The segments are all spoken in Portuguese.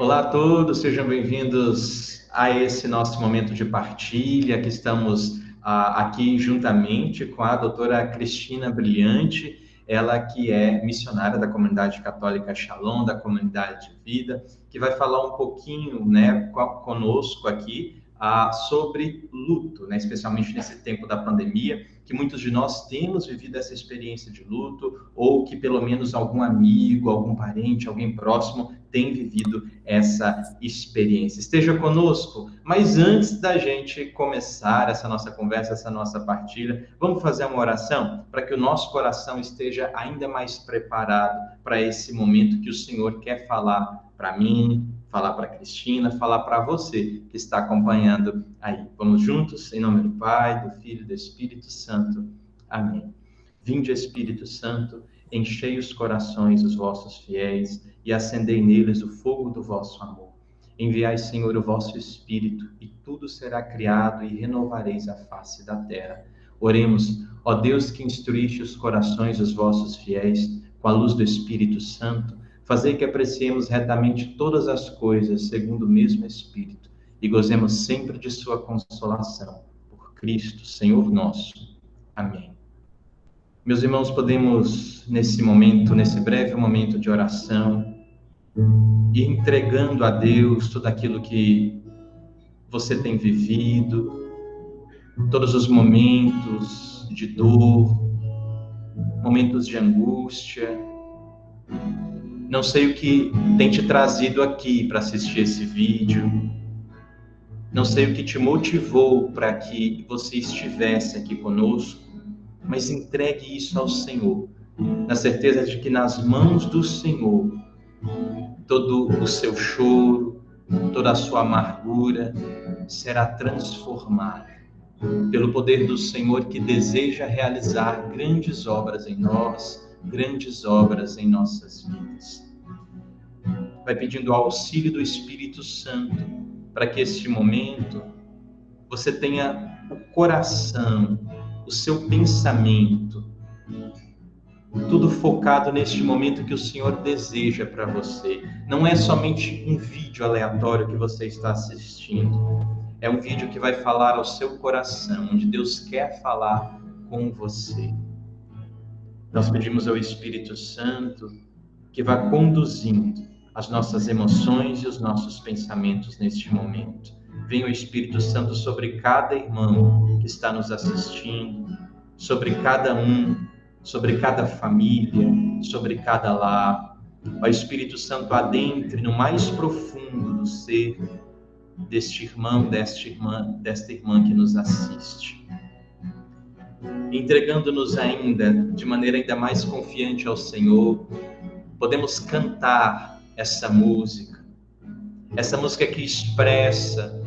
Olá a todos, sejam bem-vindos a esse nosso momento de partilha, que estamos aqui juntamente com a doutora Cristina Brilhante, ela que é missionária da Comunidade Católica Shalom, da Comunidade de Vida, que vai falar um pouquinho, conosco aqui sobre luto, especialmente nesse tempo da pandemia, que muitos de nós temos vivido essa experiência de luto, ou que pelo menos algum amigo, algum parente, alguém próximo tem vivido essa experiência. Esteja conosco, mas antes da gente começar essa nossa conversa, essa nossa partilha, vamos fazer uma oração para que o nosso coração esteja ainda mais preparado para esse momento que o Senhor quer falar para mim, falar para a Cristina, falar para você que está acompanhando aí. Vamos juntos? Em nome do Pai, do Filho e do Espírito Santo. Amém. Vinde, Espírito Santo, enchei os corações dos vossos fiéis e acendei neles o fogo do vosso amor. Enviai, Senhor, o vosso Espírito, e tudo será criado, e renovareis a face da terra. Oremos, ó Deus, que instruíste os corações dos vossos fiéis com a luz do Espírito Santo, fazei que apreciemos retamente todas as coisas segundo o mesmo Espírito, e gozemos sempre de sua consolação. Por Cristo, Senhor nosso. Amém. Meus irmãos, podemos, nesse momento, nesse breve momento de oração, ir entregando a Deus tudo aquilo que você tem vivido, todos os momentos de dor, momentos de angústia. Não sei o que tem te trazido aqui para assistir esse vídeo, não sei o que te motivou para que você estivesse aqui conosco, mas entregue isso ao Senhor, na certeza de que nas mãos do Senhor, todo o seu choro, toda a sua amargura será transformada pelo poder do Senhor, que deseja realizar grandes obras em nós, grandes obras em nossas vidas. Vai pedindo o auxílio do Espírito Santo para que este momento você tenha o coração, o seu pensamento, tudo focado neste momento que o Senhor deseja para você. Não é somente um vídeo aleatório que você está assistindo. É um vídeo que vai falar ao seu coração, onde Deus quer falar com você. Nós pedimos ao Espírito Santo que vá conduzindo as nossas emoções e os nossos pensamentos neste momento. Venha o Espírito Santo sobre cada irmão que está nos assistindo, sobre cada um, sobre cada família, sobre cada lar. Ó Espírito Santo, adentre no mais profundo do ser deste irmão, desta irmã que nos assiste. Entregando-nos ainda, de maneira ainda mais confiante ao Senhor, podemos cantar essa música que expressa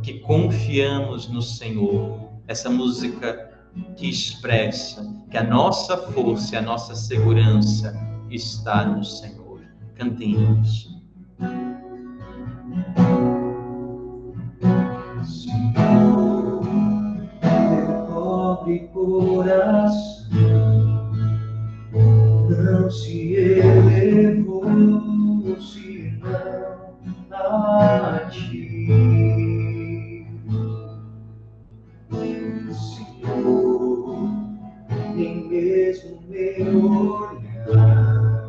que confiamos no Senhor, essa música que expressa que a nossa força e a nossa segurança está no Senhor. Cantemos. Senhor, meu pobre coração não se elevou senão a ti. Senhor, nem mesmo meu olhar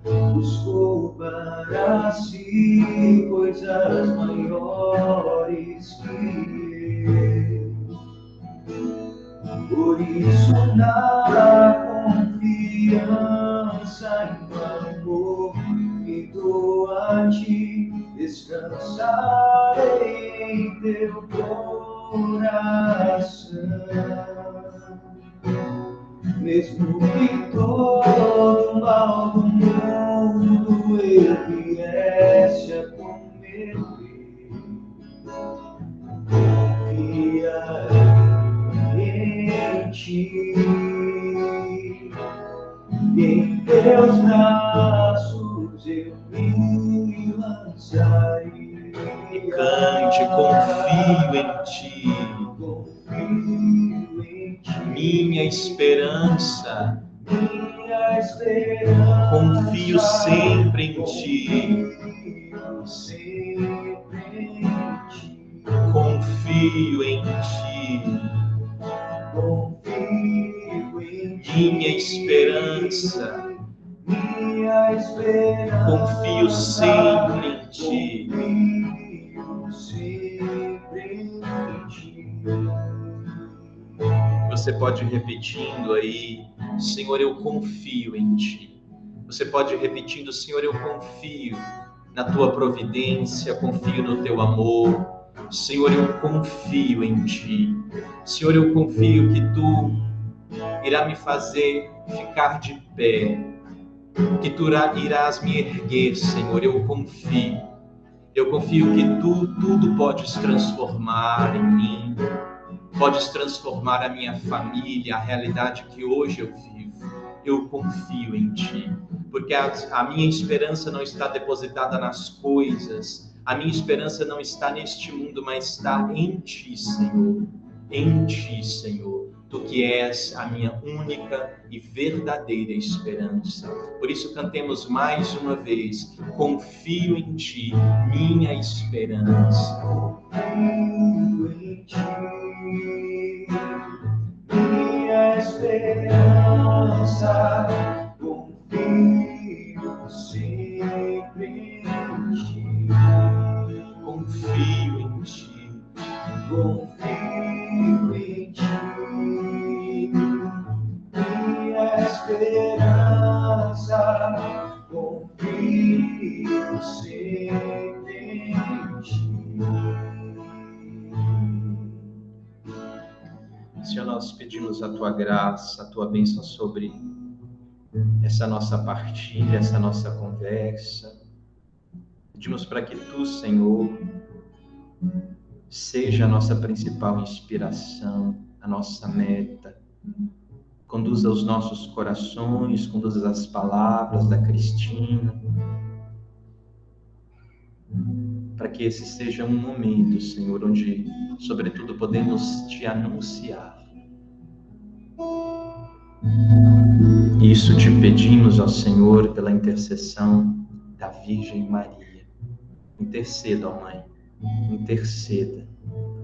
buscou para si coisas maiores que eu. Por isso, na confiança em amor que dou a ti, descansarei em teu coração. Mesmo que todo mal do mundo eu viesse a cometer, confiarei em ti. E em teus braços eu me lançarei. E cante, confio em ti. Minha esperança, confio sempre em ti. confio em Ti. Minha esperança, confio sempre em Ti. Você pode ir repetindo aí, Senhor, eu confio em Ti. Você pode ir repetindo, Senhor, eu confio na Tua providência, confio no Teu amor. Senhor, eu confio em Ti. Senhor, eu confio que Tu irá me fazer ficar de pé, que Tu irás me erguer, Senhor, eu confio. Eu confio que Tu tudo podes transformar em mim, podes transformar a minha família, a realidade que hoje eu vivo. Eu confio em Ti, porque a minha esperança não está depositada nas coisas, a minha esperança não está neste mundo, mas está em Ti, Senhor. Em Ti, Senhor. Tu que és a minha única e verdadeira esperança. Por isso cantemos mais uma vez, confio em Ti, minha esperança. Confio em Ti, minha esperança, confio sempre em Ti. Confio em Ti, confio em Ti, minha esperança, confio sempre em Ti. Senhor, nós pedimos a Tua graça, a Tua bênção sobre essa nossa partilha, essa nossa conversa. Pedimos para que Tu, Senhor, seja a nossa principal inspiração, a nossa meta. Conduza os nossos corações, conduza as palavras da Cristina, para que esse seja um momento, Senhor, onde, sobretudo, podemos Te anunciar. Isso te pedimos, ó Senhor, pela intercessão da Virgem Maria. Interceda, ó Mãe, interceda,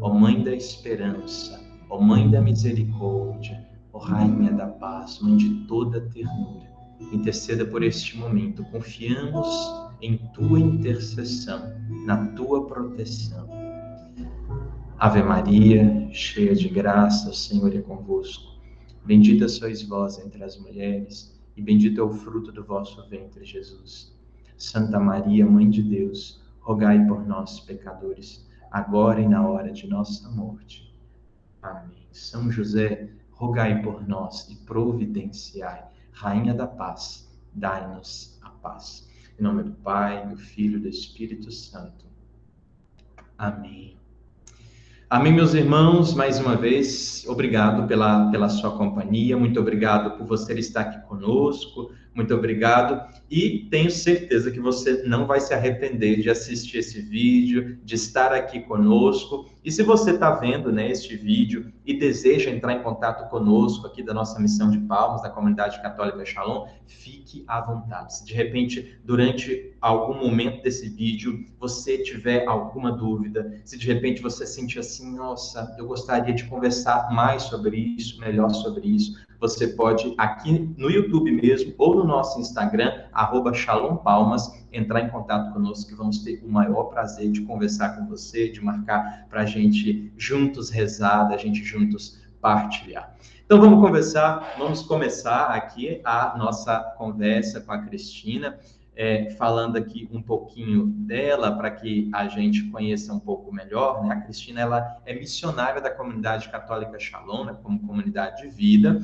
ó Mãe da esperança, ó Mãe da misericórdia, ó Rainha da paz, Mãe de toda ternura. Interceda por este momento. Confiamos em Tua intercessão, na Tua proteção. Ave Maria, cheia de graça, o Senhor é convosco. Bendita sois vós entre as mulheres, e bendito é o fruto do vosso ventre, Jesus. Santa Maria, Mãe de Deus, rogai por nós, pecadores, agora e na hora de nossa morte. Amém. São José, rogai por nós e providenciai. Rainha da paz, dai-nos a paz. Em nome do Pai, do Filho e do Espírito Santo. Amém. Amém, meus irmãos, mais uma vez, obrigado pela sua companhia, muito obrigado por você estar aqui conosco, muito obrigado, e tenho certeza que você não vai se arrepender de assistir esse vídeo, de estar aqui conosco. E se você está vendo, né, este vídeo e deseja entrar em contato conosco aqui da nossa Missão de Palmas, da Comunidade Católica Shalom, fique à vontade. Se de repente, durante algum momento desse vídeo, você tiver alguma dúvida, se de repente você sentir assim, nossa, eu gostaria de conversar mais sobre isso, melhor sobre isso, você pode aqui no YouTube mesmo, ou no nosso Instagram, @ShalomPalmas, entrar em contato conosco, que vamos ter o maior prazer de conversar com você, de marcar para a gente juntos rezar, a gente juntos partilhar. Então vamos começar aqui a nossa conversa com a Cristina, falando aqui um pouquinho dela, para que a gente conheça um pouco melhor, né? A Cristina, ela é missionária da Comunidade Católica Shalom, né, como comunidade de vida.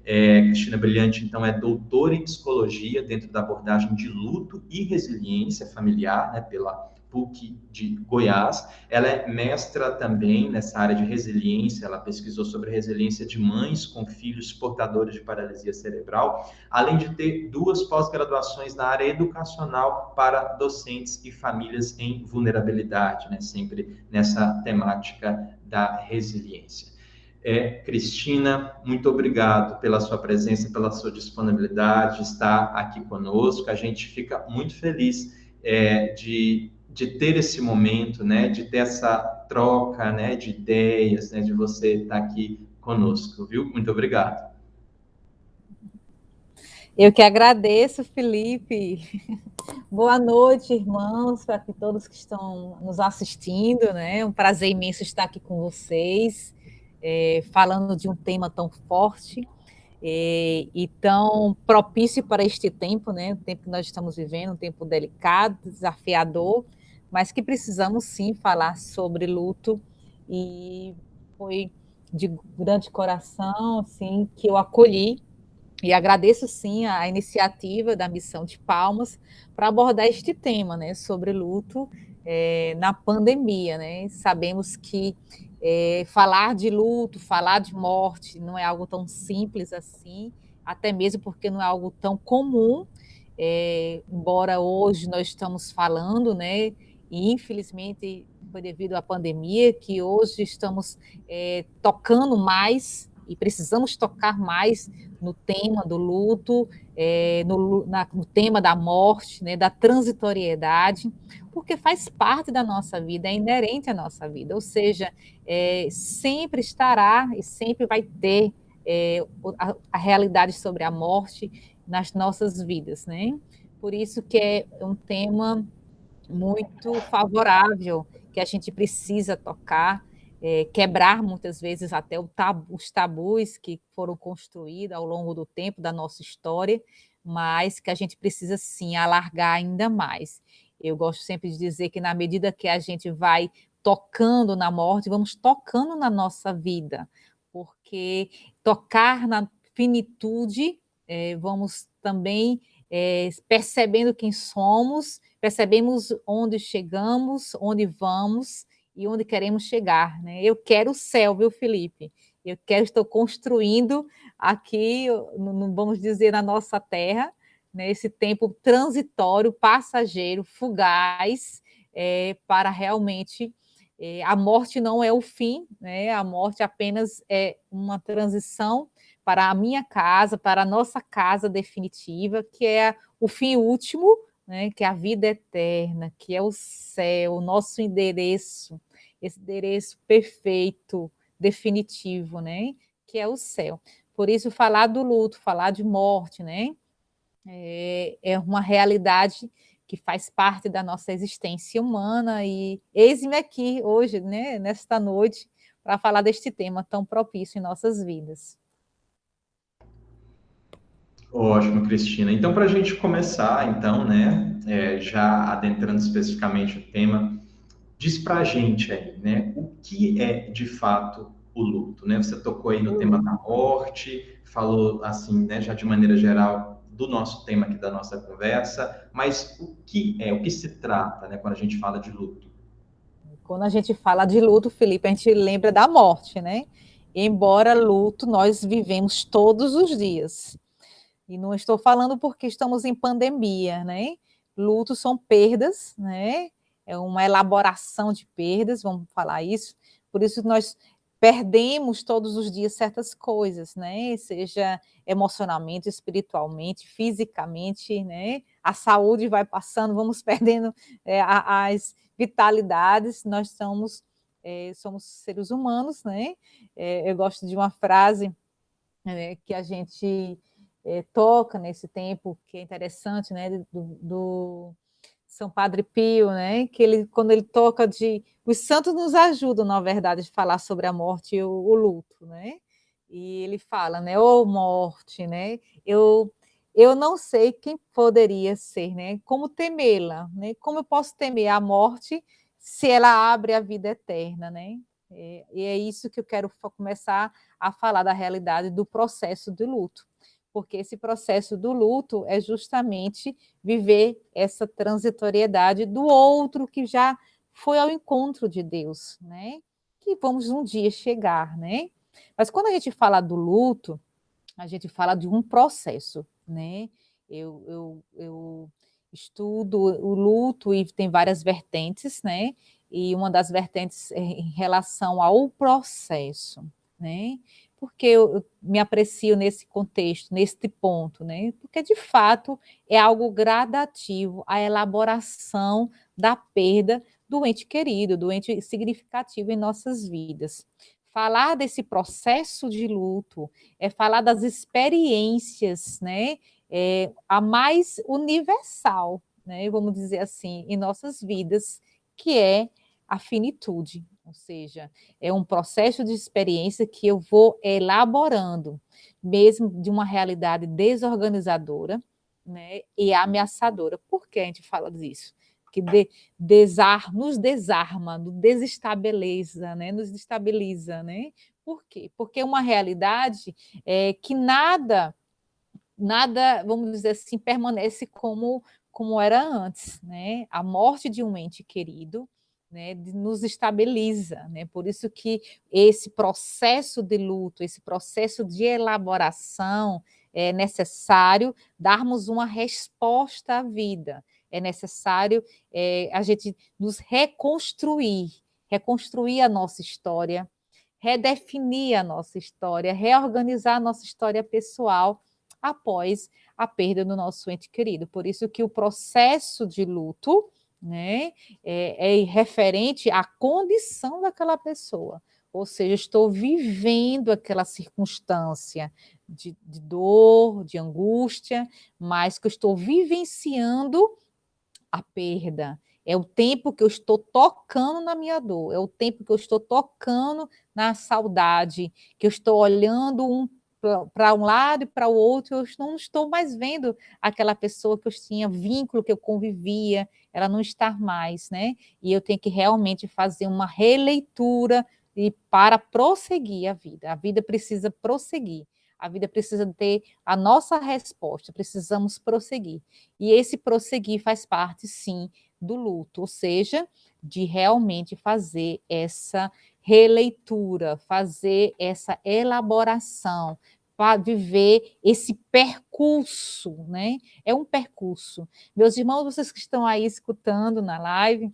Cristina Brilhante, então, é doutora em psicologia dentro da abordagem de luto e resiliência familiar, né, pela PUC de Goiás. Ela é mestra também nessa área de resiliência, ela pesquisou sobre resiliência de mães com filhos portadores de paralisia cerebral, além de ter 2 pós-graduações na área educacional para docentes e famílias em vulnerabilidade, né, sempre nessa temática da resiliência. Cristina, muito obrigado pela sua presença, pela sua disponibilidade de estar aqui conosco. A gente fica muito feliz de ter esse momento, né, de ter essa troca, né, de ideias, né, de você estar aqui conosco, viu? Muito obrigado. Eu que agradeço, Felipe. Boa noite, irmãos, para todos que estão nos assistindo, né? É um prazer imenso estar aqui com vocês, falando de um tema tão forte e tão propício para este tempo, né? O tempo que nós estamos vivendo, um tempo delicado, desafiador, mas que precisamos sim falar sobre luto. E foi de grande coração, assim, que eu acolhi e agradeço sim a iniciativa da Missão de Palmas para abordar este tema, né, sobre luto na pandemia, né? Sabemos que falar de luto, falar de morte, não é algo tão simples assim, até mesmo porque não é algo tão comum. Embora hoje nós estamos falando, né? E infelizmente foi devido à pandemia que hoje estamos tocando mais e precisamos tocar mais no tema do luto, no tema da morte, né, da transitoriedade, porque faz parte da nossa vida, é inerente à nossa vida, ou seja, sempre estará e sempre vai ter a realidade sobre a morte nas nossas vidas, né? Por isso que é um tema muito favorável que a gente precisa tocar, quebrar muitas vezes até os tabus que foram construídos ao longo do tempo da nossa história, mas que a gente precisa sim alargar ainda mais. Eu gosto sempre de dizer que na medida que a gente vai tocando na morte, vamos tocando na nossa vida, porque tocar na finitude, vamos também percebendo quem somos, percebemos onde chegamos, onde vamos e onde queremos chegar, né? Eu quero o céu, viu, Felipe? Estou construindo aqui, não vamos dizer na nossa terra, né, esse tempo transitório, passageiro, fugaz, para realmente a morte não é o fim, né? A morte apenas é uma transição para a minha casa, para a nossa casa definitiva, que é o fim último, né? Que é a vida eterna, que é o céu, o nosso endereço, esse endereço perfeito, definitivo, né? Que é o céu. Por isso, falar do luto, falar de morte, né? É uma realidade que faz parte da nossa existência humana e eis-me aqui hoje, né, nesta noite, para falar deste tema tão propício em nossas vidas. Ótimo, Cristina. Então, para a gente começar, então, né, já adentrando especificamente o tema, diz para a gente aí, né, o que é de fato o luto, né? Você tocou aí no tema da morte, falou assim, né, já de maneira geral do nosso tema aqui da nossa conversa, mas o que se trata, né, quando a gente fala de luto? Quando a gente fala de luto, Felipe, a gente lembra da morte, né? Embora luto nós vivemos todos os dias. E não estou falando porque estamos em pandemia, né? Luto são perdas, né? É uma elaboração de perdas, vamos falar isso. Por isso nós perdemos todos os dias certas coisas, né? Seja emocionalmente, espiritualmente, fisicamente, né? A saúde vai passando, vamos perdendo as vitalidades. Nós somos seres humanos, né? Eu gosto de uma frase que a gente toca nesse tempo, que é interessante, né, do São Padre Pio, né, que ele, quando ele toca os santos nos ajudam, na verdade, a falar sobre a morte e o luto, né, e ele fala, né, ô morte, né, eu não sei quem poderia ser, né, como temê-la, né, como eu posso temer a morte se ela abre a vida eterna, né, e é isso que eu quero começar a falar da realidade do processo do luto, porque esse processo do luto é justamente viver essa transitoriedade do outro que já foi ao encontro de Deus, né? Que vamos um dia chegar, né? Mas quando a gente fala do luto, a gente fala de um processo, né? Eu estudo o luto e tem várias vertentes, né? E uma das vertentes é em relação ao processo, né? Porque eu me aprecio nesse contexto, neste ponto, né? Porque de fato é algo gradativo a elaboração da perda do ente querido, do ente significativo em nossas vidas. Falar desse processo de luto é falar das experiências, né, a mais universal, né, vamos dizer assim, em nossas vidas, que é a finitude, ou seja, é um processo de experiência que eu vou elaborando, mesmo de uma realidade desorganizadora, né, e ameaçadora. Por que a gente fala disso? Que nos desarma, nos desestabiliza, né? Nos destabiliza, né? Por quê? Porque é uma realidade que nada, vamos dizer assim, permanece como era antes, né? A morte de um ente querido, né, nos estabiliza, né? Por isso que esse processo de luto, esse processo de elaboração é necessário darmos uma resposta à vida. É necessário a gente nos reconstruir a nossa história, redefinir a nossa história, reorganizar a nossa história pessoal após a perda do nosso ente querido. Por isso que o processo de luto, né, é referente à condição daquela pessoa. Ou seja, estou vivendo aquela circunstância de dor, de angústia, mas que eu estou vivenciando a perda. É o tempo que eu estou tocando na minha dor, é o tempo que eu estou tocando na saudade, que eu estou olhando para um lado e para o outro, eu não estou mais vendo aquela pessoa que eu tinha vínculo, que eu convivia, ela não está mais, né? E eu tenho que realmente fazer uma releitura e para prosseguir a vida precisa prosseguir. A vida precisa ter a nossa resposta, precisamos prosseguir. E esse prosseguir faz parte, sim, do luto, ou seja, de realmente fazer essa releitura, fazer essa elaboração, para viver esse percurso, né? É um percurso. Meus irmãos, vocês que estão aí escutando na live,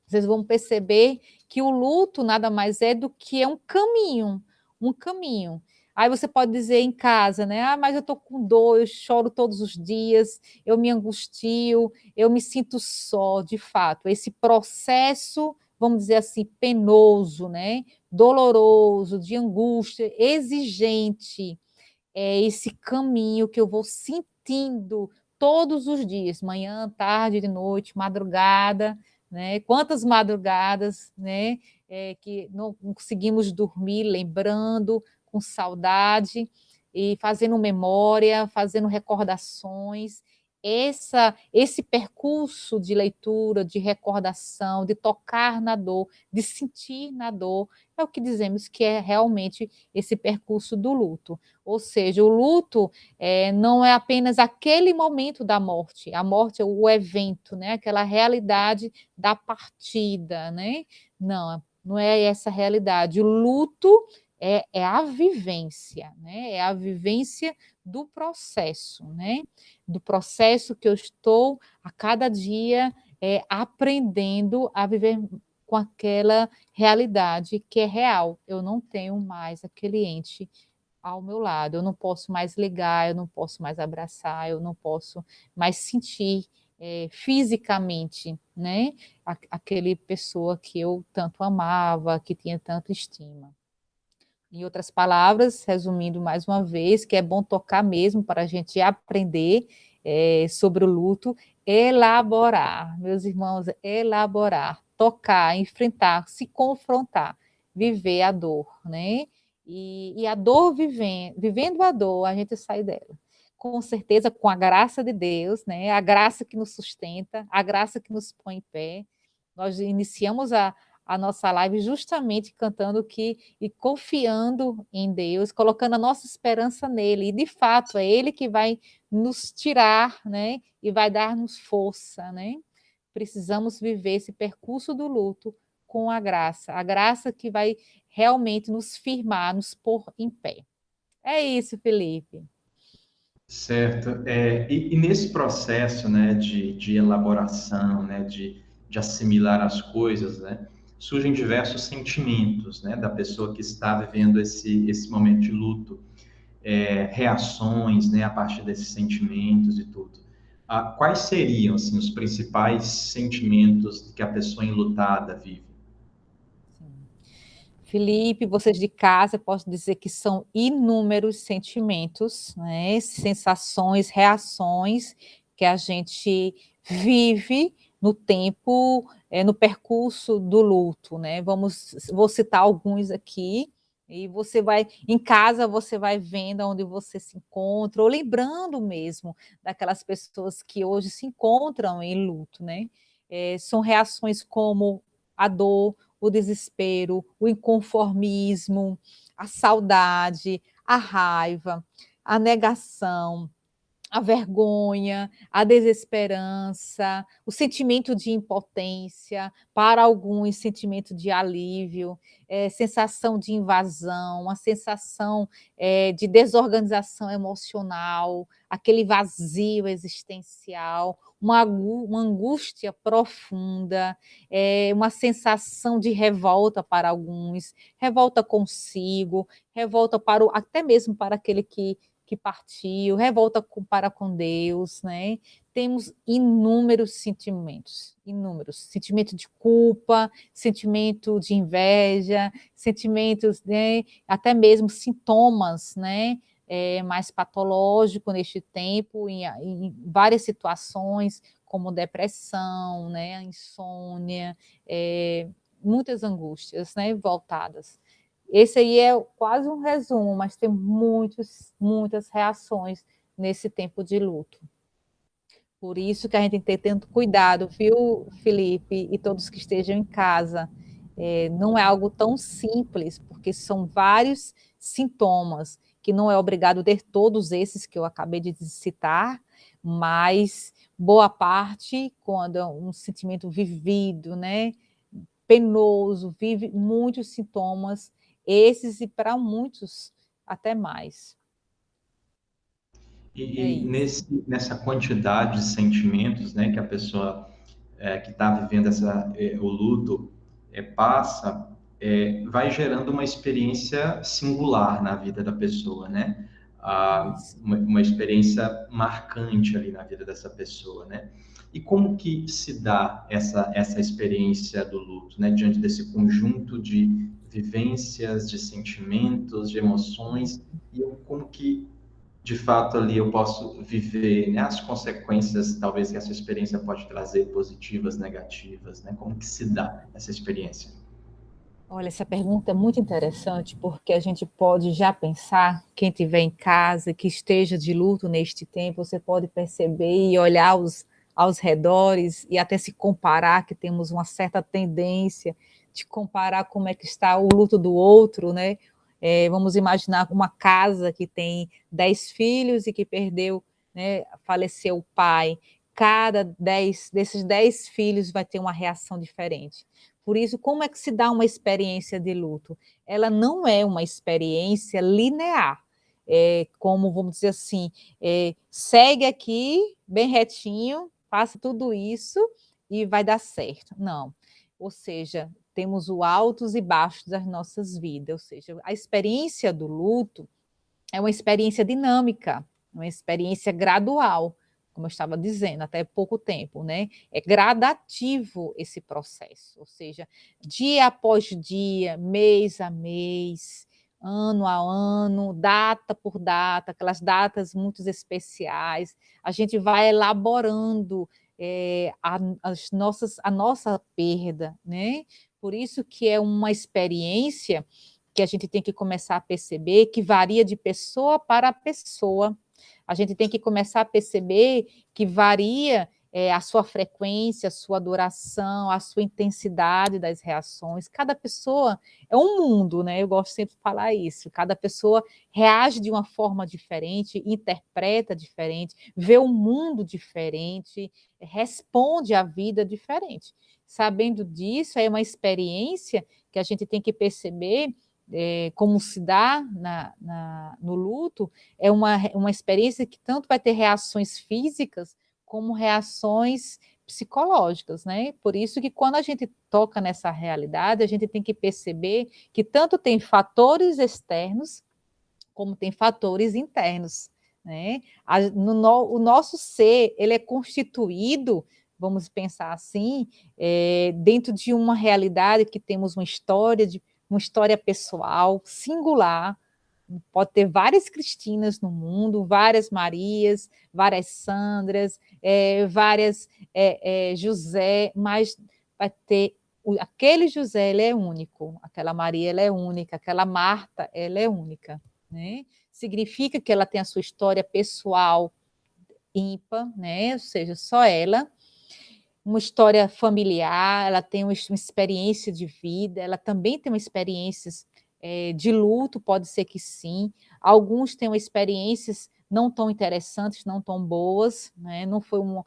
vocês vão perceber que o luto nada mais é do que é um caminho, um caminho. Aí você pode dizer em casa, né? Ah, mas eu estou com dor, eu choro todos os dias, eu me angustio, eu me sinto só, de fato. Esse processo, vamos dizer assim, penoso, né? Doloroso, de angústia, exigente, é esse caminho que eu vou sentindo todos os dias, manhã, tarde, de noite, madrugada, né? Quantas madrugadas, né? Que não conseguimos dormir, lembrando, com saudade e fazendo memória, fazendo recordações. Esse percurso de leitura, de recordação, de tocar na dor, de sentir na dor, é o que dizemos que é realmente esse percurso do luto. Ou seja, o luto não é apenas aquele momento da morte, a morte é o evento, né? Aquela realidade da partida, né? Não, não é essa realidade. O luto é a vivência, né? É a vivência do processo, né? Do processo que eu estou a cada dia aprendendo a viver com aquela realidade que é real. Eu não tenho mais aquele ente ao meu lado, eu não posso mais ligar, eu não posso mais abraçar, eu não posso mais sentir fisicamente, né? Aquele pessoa que eu tanto amava, que tinha tanta estima. Em outras palavras, resumindo mais uma vez, que é bom tocar mesmo para a gente aprender sobre o luto, elaborar, meus irmãos, elaborar, tocar, enfrentar, se confrontar, viver a dor, né? E a dor, vivendo a dor, a gente sai dela. Com certeza, com a graça de Deus, né? A graça que nos sustenta, a graça que nos põe em pé. Nós iniciamos a nossa live justamente cantando e confiando em Deus, colocando a nossa esperança nele. E, de fato, é ele que vai nos tirar, né? E vai dar-nos força, né? Precisamos viver esse percurso do luto com a graça que vai realmente nos firmar, nos pôr em pé. É isso, Felipe. Certo. E nesse processo, né, de elaboração, né, de assimilar as coisas, né, surgem diversos sentimentos, né, da pessoa que está vivendo esse momento de luto, reações, né, a partir desses sentimentos e tudo. quais seriam, assim, os principais sentimentos que a pessoa enlutada vive? Felipe, vocês de casa, posso dizer que são inúmeros sentimentos, né? Sensações, reações que a gente vive no tempo, no percurso do luto, né? Vou citar alguns aqui, e você vai, em casa, você vai vendo onde você se encontra, ou lembrando mesmo daquelas pessoas que hoje se encontram em luto, né? São reações como a dor, o desespero, o inconformismo, a saudade, a raiva, a negação, a vergonha, a desesperança, o sentimento de impotência, para alguns, sentimento de alívio, sensação de invasão, a sensação de desorganização emocional, aquele vazio existencial, uma angústia profunda, uma sensação de revolta para alguns, revolta consigo, revolta até mesmo para aquele que partiu, revolta para com Deus, né? Temos inúmeros sentimentos, inúmeros. Sentimento de culpa, sentimento de inveja, sentimentos, né? Até mesmo sintomas, né? Mais patológico neste tempo, em várias situações, como depressão, né? Insônia, muitas angústias, né? Voltadas. Esse aí é quase um resumo, mas tem muitas reações nesse tempo de luto. Por isso que a gente tem que ter tanto cuidado, viu, Felipe, e todos que estejam em casa. Não é algo tão simples, porque são vários sintomas, que não é obrigado ter todos esses que eu acabei de citar, mas boa parte, quando é um sentimento vivido, né, penoso, vive muitos sintomas, esses e para muitos até mais. É E isso. nessa quantidade de sentimentos, né, que a pessoa que está vivendo o luto passa, vai gerando uma experiência singular na vida da pessoa, né? Isso. Uma experiência marcante ali na vida dessa pessoa, né? E como que se dá essa experiência do luto, né? Diante desse conjunto de vivências, de sentimentos, de emoções, e como que de fato ali eu posso viver, né, as consequências talvez que essa experiência pode trazer, positivas, negativas, né? Como que se dá essa experiência? Olha, essa pergunta é muito interessante, porque a gente pode já pensar, quem estiver em casa, que esteja de luto neste tempo, você pode perceber e olhar aos redores e até se comparar, que temos uma certa tendência de comparar como é que está o luto do outro, né? Vamos imaginar uma casa que tem 10 filhos e que perdeu, né, faleceu o pai. Cada 10 desses 10 filhos vai ter uma reação diferente. Por isso, como é que se dá uma experiência de luto? Ela não é uma experiência linear, como, vamos dizer assim, segue aqui, bem retinho, faça tudo isso e vai dar certo. Não. Ou seja, temos o altos e baixos das nossas vidas. Ou seja, a experiência do luto é uma experiência dinâmica, uma experiência gradual, como eu estava dizendo, até pouco tempo, né? É gradativo esse processo, ou seja, dia após dia, mês a mês, ano a ano, data por data, aquelas datas muito especiais, a gente vai elaborando a nossa perda, né? Por isso que é uma experiência que a gente tem que começar a perceber que varia de pessoa para pessoa. A gente tem que começar a perceber que varia a sua frequência, a sua duração, a sua intensidade das reações. Cada pessoa é um mundo, né? Eu gosto sempre de falar isso. Cada pessoa reage de uma forma diferente, interpreta diferente, vê o mundo diferente, responde à vida diferente. Sabendo disso, é uma experiência que a gente tem que perceber como se dá no luto, é uma experiência que tanto vai ter reações físicas como reações psicológicas, né? Por isso que quando a gente toca nessa realidade, a gente tem que perceber que tanto tem fatores externos como tem fatores internos, né? O nosso ser, ele é constituído, vamos pensar assim, dentro de uma realidade que temos uma história pessoal, singular. Pode ter várias Cristinas no mundo, várias Marias, várias Sandras, várias José, mas vai ter aquele José, ele é único, aquela Maria, ela é única, aquela Marta, ela é única, né? Significa que ela tem a sua história pessoal ímpar, né? Ou seja, só ela, uma história familiar, ela tem uma experiência de vida, ela também tem uma experiências de luto, pode ser que sim. Alguns têm experiências não tão interessantes, não tão boas, né? Não foi um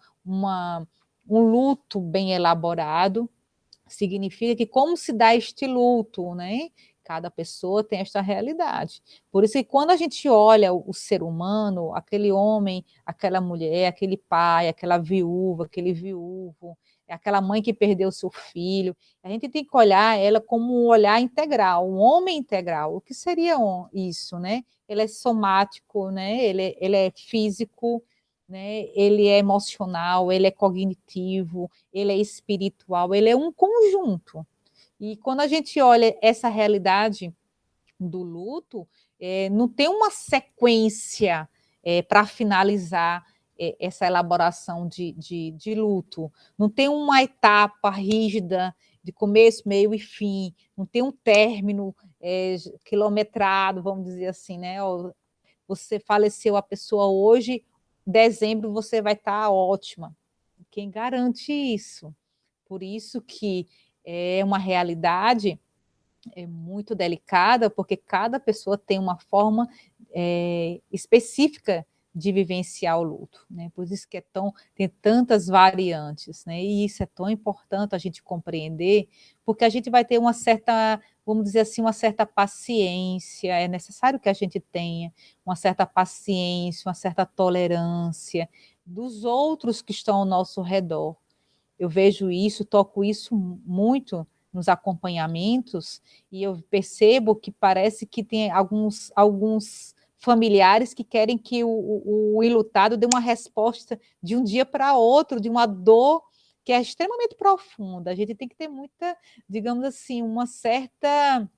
luto bem elaborado. Significa que como se dá este luto, né? Cada pessoa tem esta realidade. Por isso que quando a gente olha o ser humano, aquele homem, aquela mulher, aquele pai, aquela viúva, aquele viúvo, aquela mãe que perdeu seu filho, a gente tem que olhar ela como um olhar integral, um homem integral. O que seria isso, né? Ele é somático, né? Ele é físico, né? Ele é emocional, ele é cognitivo, ele é espiritual, ele é um conjunto. E quando a gente olha essa realidade do luto, não tem uma sequência para finalizar essa elaboração de luto. Não tem uma etapa rígida de começo, meio e fim. Não tem um término quilometrado, vamos dizer assim, né? Você faleceu a pessoa hoje, dezembro você vai estar ótima. Quem garante isso? Por isso que é uma realidade muito delicada, porque cada pessoa tem uma forma específica de vivenciar o luto, né? Por isso que tem tantas variantes, né? E isso é tão importante a gente compreender, porque a gente vai ter uma certa, vamos dizer assim, uma certa paciência, é necessário que a gente tenha uma certa paciência, uma certa tolerância dos outros que estão ao nosso redor. Eu vejo isso, toco isso muito nos acompanhamentos, e eu percebo que parece que tem alguns familiares que querem que o enlutado dê uma resposta de um dia para outro, de uma dor que é extremamente profunda. A gente tem que ter muita, digamos assim, uma certa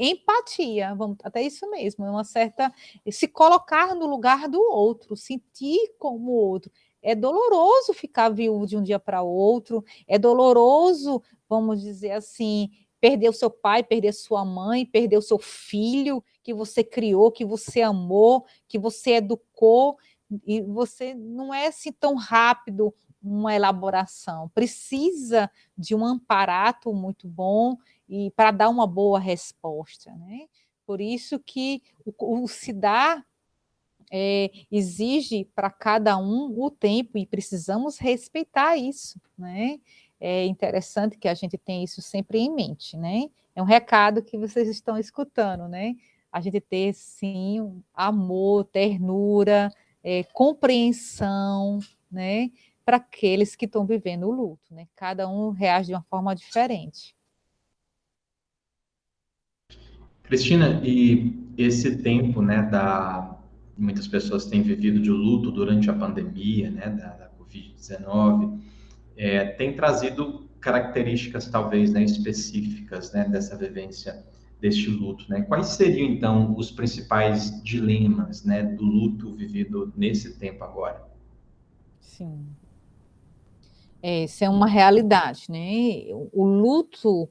empatia, vamos, até isso mesmo, uma certa se colocar no lugar do outro, sentir como o outro. É doloroso ficar viúvo de um dia para outro, é doloroso, vamos dizer assim, perder o seu pai, perder sua mãe, perder o seu filho que você criou, que você amou, que você educou, e você não é assim tão rápido uma elaboração, precisa de um amparato muito bom e para dar uma boa resposta, né? Por isso que o se dá exige para cada um o tempo e precisamos respeitar isso, né? É interessante que a gente tenha isso sempre em mente, né? É um recado que vocês estão escutando, né? A gente ter, sim, amor, ternura, compreensão, né? Para aqueles que estão vivendo o luto, né? Cada um reage de uma forma diferente. Cristina, e esse tempo, né, muitas pessoas têm vivido de luto durante a pandemia, né, da Covid-19, tem trazido características talvez, né, específicas, né, dessa vivência deste luto, né? Quais seriam então os principais dilemas, né, do luto vivido nesse tempo agora? Sim. Isso é uma realidade, né? O luto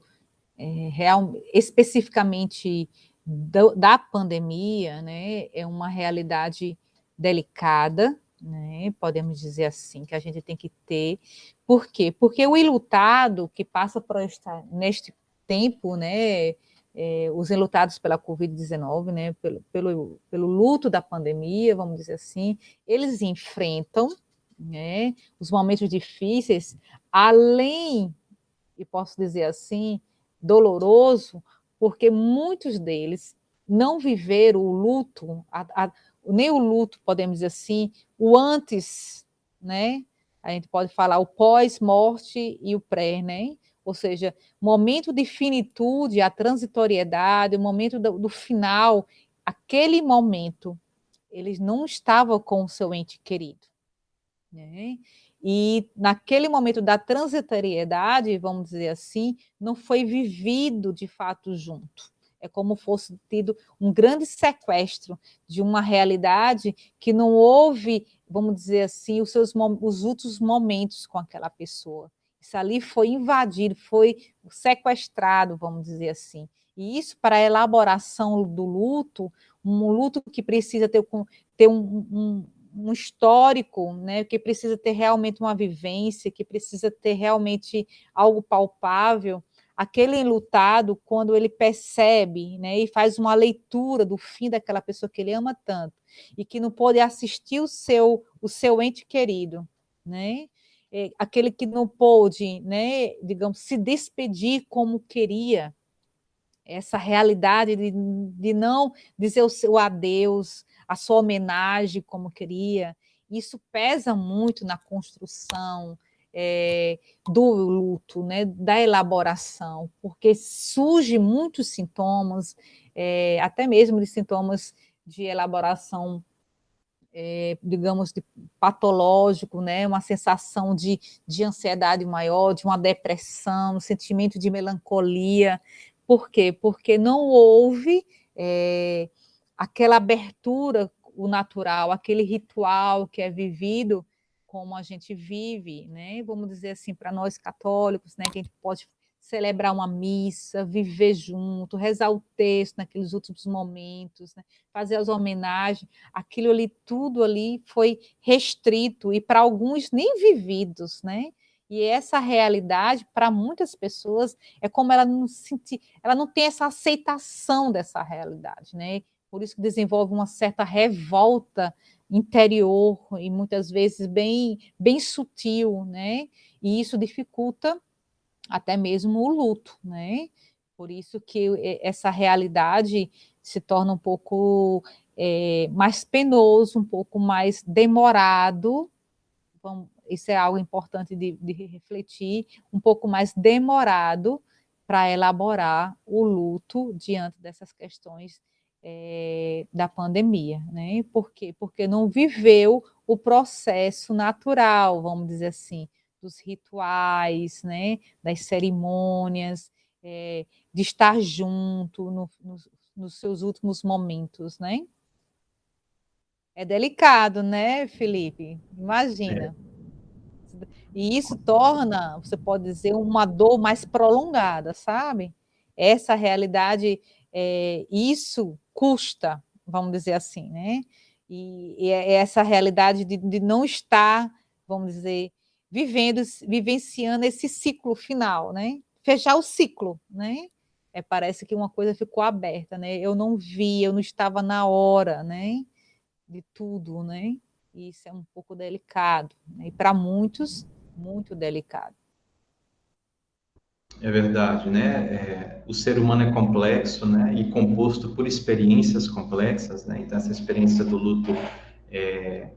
especificamente da pandemia, né, é uma realidade delicada, né, podemos dizer assim, que a gente tem que ter. Por quê? Porque o enlutado que passa por neste tempo, né, os enlutados pela Covid-19, né, pelo luto da pandemia, vamos dizer assim, eles enfrentam, né, os momentos difíceis, além, e posso dizer assim, doloroso, porque muitos deles não viveram o luto, nem o luto, podemos dizer assim, o antes, né? A gente pode falar o pós-morte e o pré, né? Ou seja, momento de finitude, a transitoriedade, o momento do final, aquele momento eles não estavam com o seu ente querido, né? E naquele momento da transitoriedade, vamos dizer assim, não foi vivido de fato junto. É como fosse tido um grande sequestro de uma realidade que não houve, vamos dizer assim, os outros momentos com aquela pessoa. Isso ali foi invadido, foi sequestrado, vamos dizer assim. E isso, para a elaboração do luto, um luto que precisa ter um histórico, né, que precisa ter realmente uma vivência, que precisa ter realmente algo palpável. Aquele enlutado, quando ele percebe, né, e faz uma leitura do fim daquela pessoa que ele ama tanto, e que não pôde assistir o seu ente querido, né, aquele que não pôde, né, digamos, se despedir como queria, essa realidade de não dizer o seu adeus, a sua homenagem como queria, isso pesa muito na construção do luto, né, da elaboração, porque surge muitos sintomas, até mesmo de sintomas de elaboração, digamos, de patológico, né, uma sensação de ansiedade maior, de uma depressão, um sentimento de melancolia. Por quê? Porque não houve aquela abertura, o natural, aquele ritual que é vivido como a gente vive, né? Vamos dizer assim, para nós católicos, né, que a gente pode celebrar uma missa, viver junto, rezar o texto naqueles últimos momentos, né? Fazer as homenagens, aquilo ali, tudo ali foi restrito e para alguns nem vividos, né? E essa realidade, para muitas pessoas, é como ela não tem essa aceitação dessa realidade, né? Por isso que desenvolve uma certa revolta interior e muitas vezes bem sutil, né? E isso dificulta até mesmo o luto, né? Por isso que essa realidade se torna um pouco mais penoso, um pouco mais demorado. Isso é algo importante de refletir, um pouco mais demorado para elaborar o luto diante dessas questões da pandemia, né? Por quê? Porque não viveu o processo natural, vamos dizer assim, dos rituais, né? Das cerimônias, de estar junto nos seus últimos momentos, né? É delicado, né, Felipe? Imagina. É, E isso torna, você pode dizer, uma dor mais prolongada, sabe? Essa realidade, isso custa, vamos dizer assim, né? E é essa realidade de não estar, vamos dizer, vivenciando esse ciclo final, né? Fechar o ciclo, né? Parece que uma coisa ficou aberta, né? Eu não vi, eu não estava na hora, né? De tudo, né? E isso é um pouco delicado, né? E para muitos, muito delicado. é verdade, né? O ser humano é complexo, né? E composto por experiências complexas, né? Então, essa experiência do luto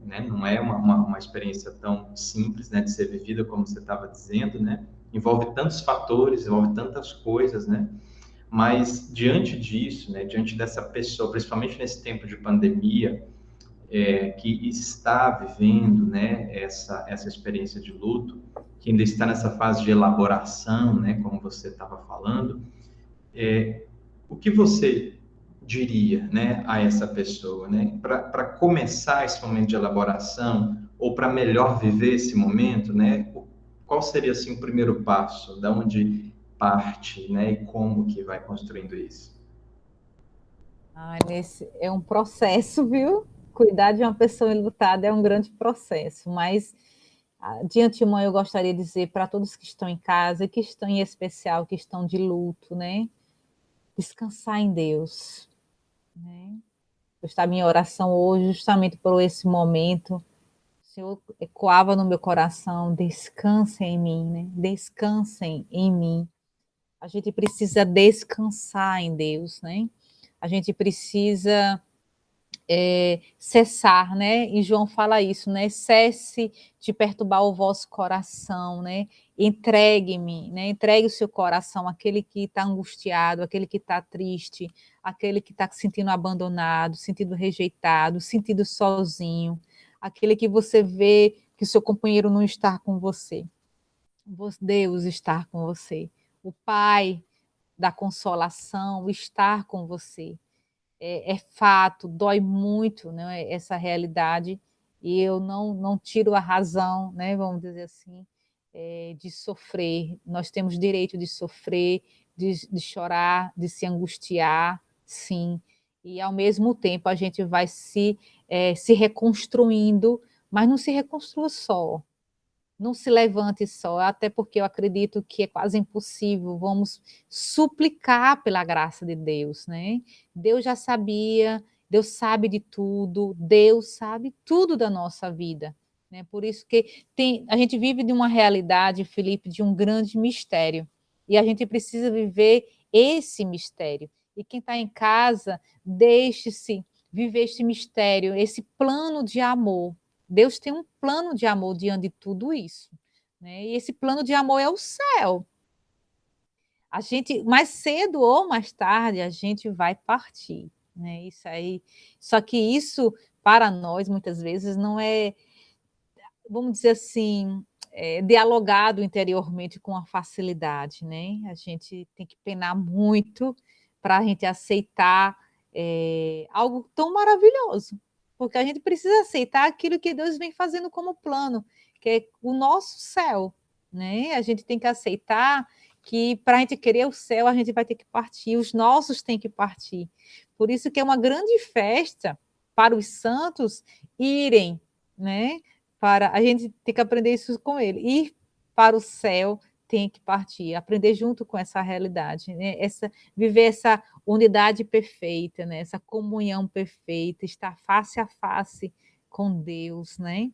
né? Não é uma experiência tão simples, né? De ser vivida, como você estava dizendo, né? Envolve tantos fatores, envolve tantas coisas, né? Mas diante disso, né? Diante dessa pessoa, principalmente nesse tempo de pandemia, que está vivendo, né, essa experiência de luto, que ainda está nessa fase de elaboração, né, como você estava falando, o que você diria, né, a essa pessoa, né, para começar esse momento de elaboração ou para melhor viver esse momento, né, qual seria assim o primeiro passo, da onde parte, né, e como que vai construindo isso? É um processo, viu? Cuidar de uma pessoa enlutada é um grande processo, mas de antemão eu gostaria de dizer para todos que estão em casa, e que estão em especial, que estão de luto, né? Descansar em Deus, né? Está minha oração hoje justamente por esse momento. O Senhor ecoava no meu coração, descansem em mim, né? Descansem em mim. A gente precisa descansar em Deus, né? A gente precisa cessar, né? E João fala isso, né? Cesse de perturbar o vosso coração, né? Entregue-me, né? Entregue o seu coração àquele que está angustiado, àquele que está triste, aquele que está se sentindo abandonado, sentindo rejeitado, sentindo sozinho, aquele que você vê que o seu companheiro não está com você. Deus está com você. O Pai da consolação está com você. É fato, dói muito, né, essa realidade, e eu não tiro a razão, né, vamos dizer assim, de sofrer. Nós temos direito de sofrer, de chorar, de se angustiar, sim, e ao mesmo tempo a gente vai se reconstruindo, mas não se reconstrua só, não se levante só, até porque eu acredito que é quase impossível. Vamos suplicar pela graça de Deus, né? Deus já sabia, Deus sabe de tudo, Deus sabe tudo da nossa vida, né? Por isso que a gente vive de uma realidade, Felipe, de um grande mistério, e a gente precisa viver esse mistério. E quem está em casa, deixe-se viver este mistério, esse plano de amor. Deus tem um plano de amor diante de tudo isso, né? E esse plano de amor é o céu. A gente, mais cedo ou mais tarde, a gente vai partir, né? Isso aí. Só que isso, para nós, muitas vezes, não é, vamos dizer assim, dialogado interiormente com a facilidade, né? A gente tem que penar muito para a gente aceitar algo tão maravilhoso, porque a gente precisa aceitar aquilo que Deus vem fazendo como plano, que é o nosso céu, né? A gente tem que aceitar que para a gente querer o céu, a gente vai ter que partir, os nossos têm que partir. Por isso que é uma grande festa para os santos irem, né? Para a gente tem que aprender isso com ele. Ir para o céu tem que partir, aprender junto com essa realidade, né? Viver essa unidade perfeita, né? Essa comunhão perfeita, estar face a face com Deus, né?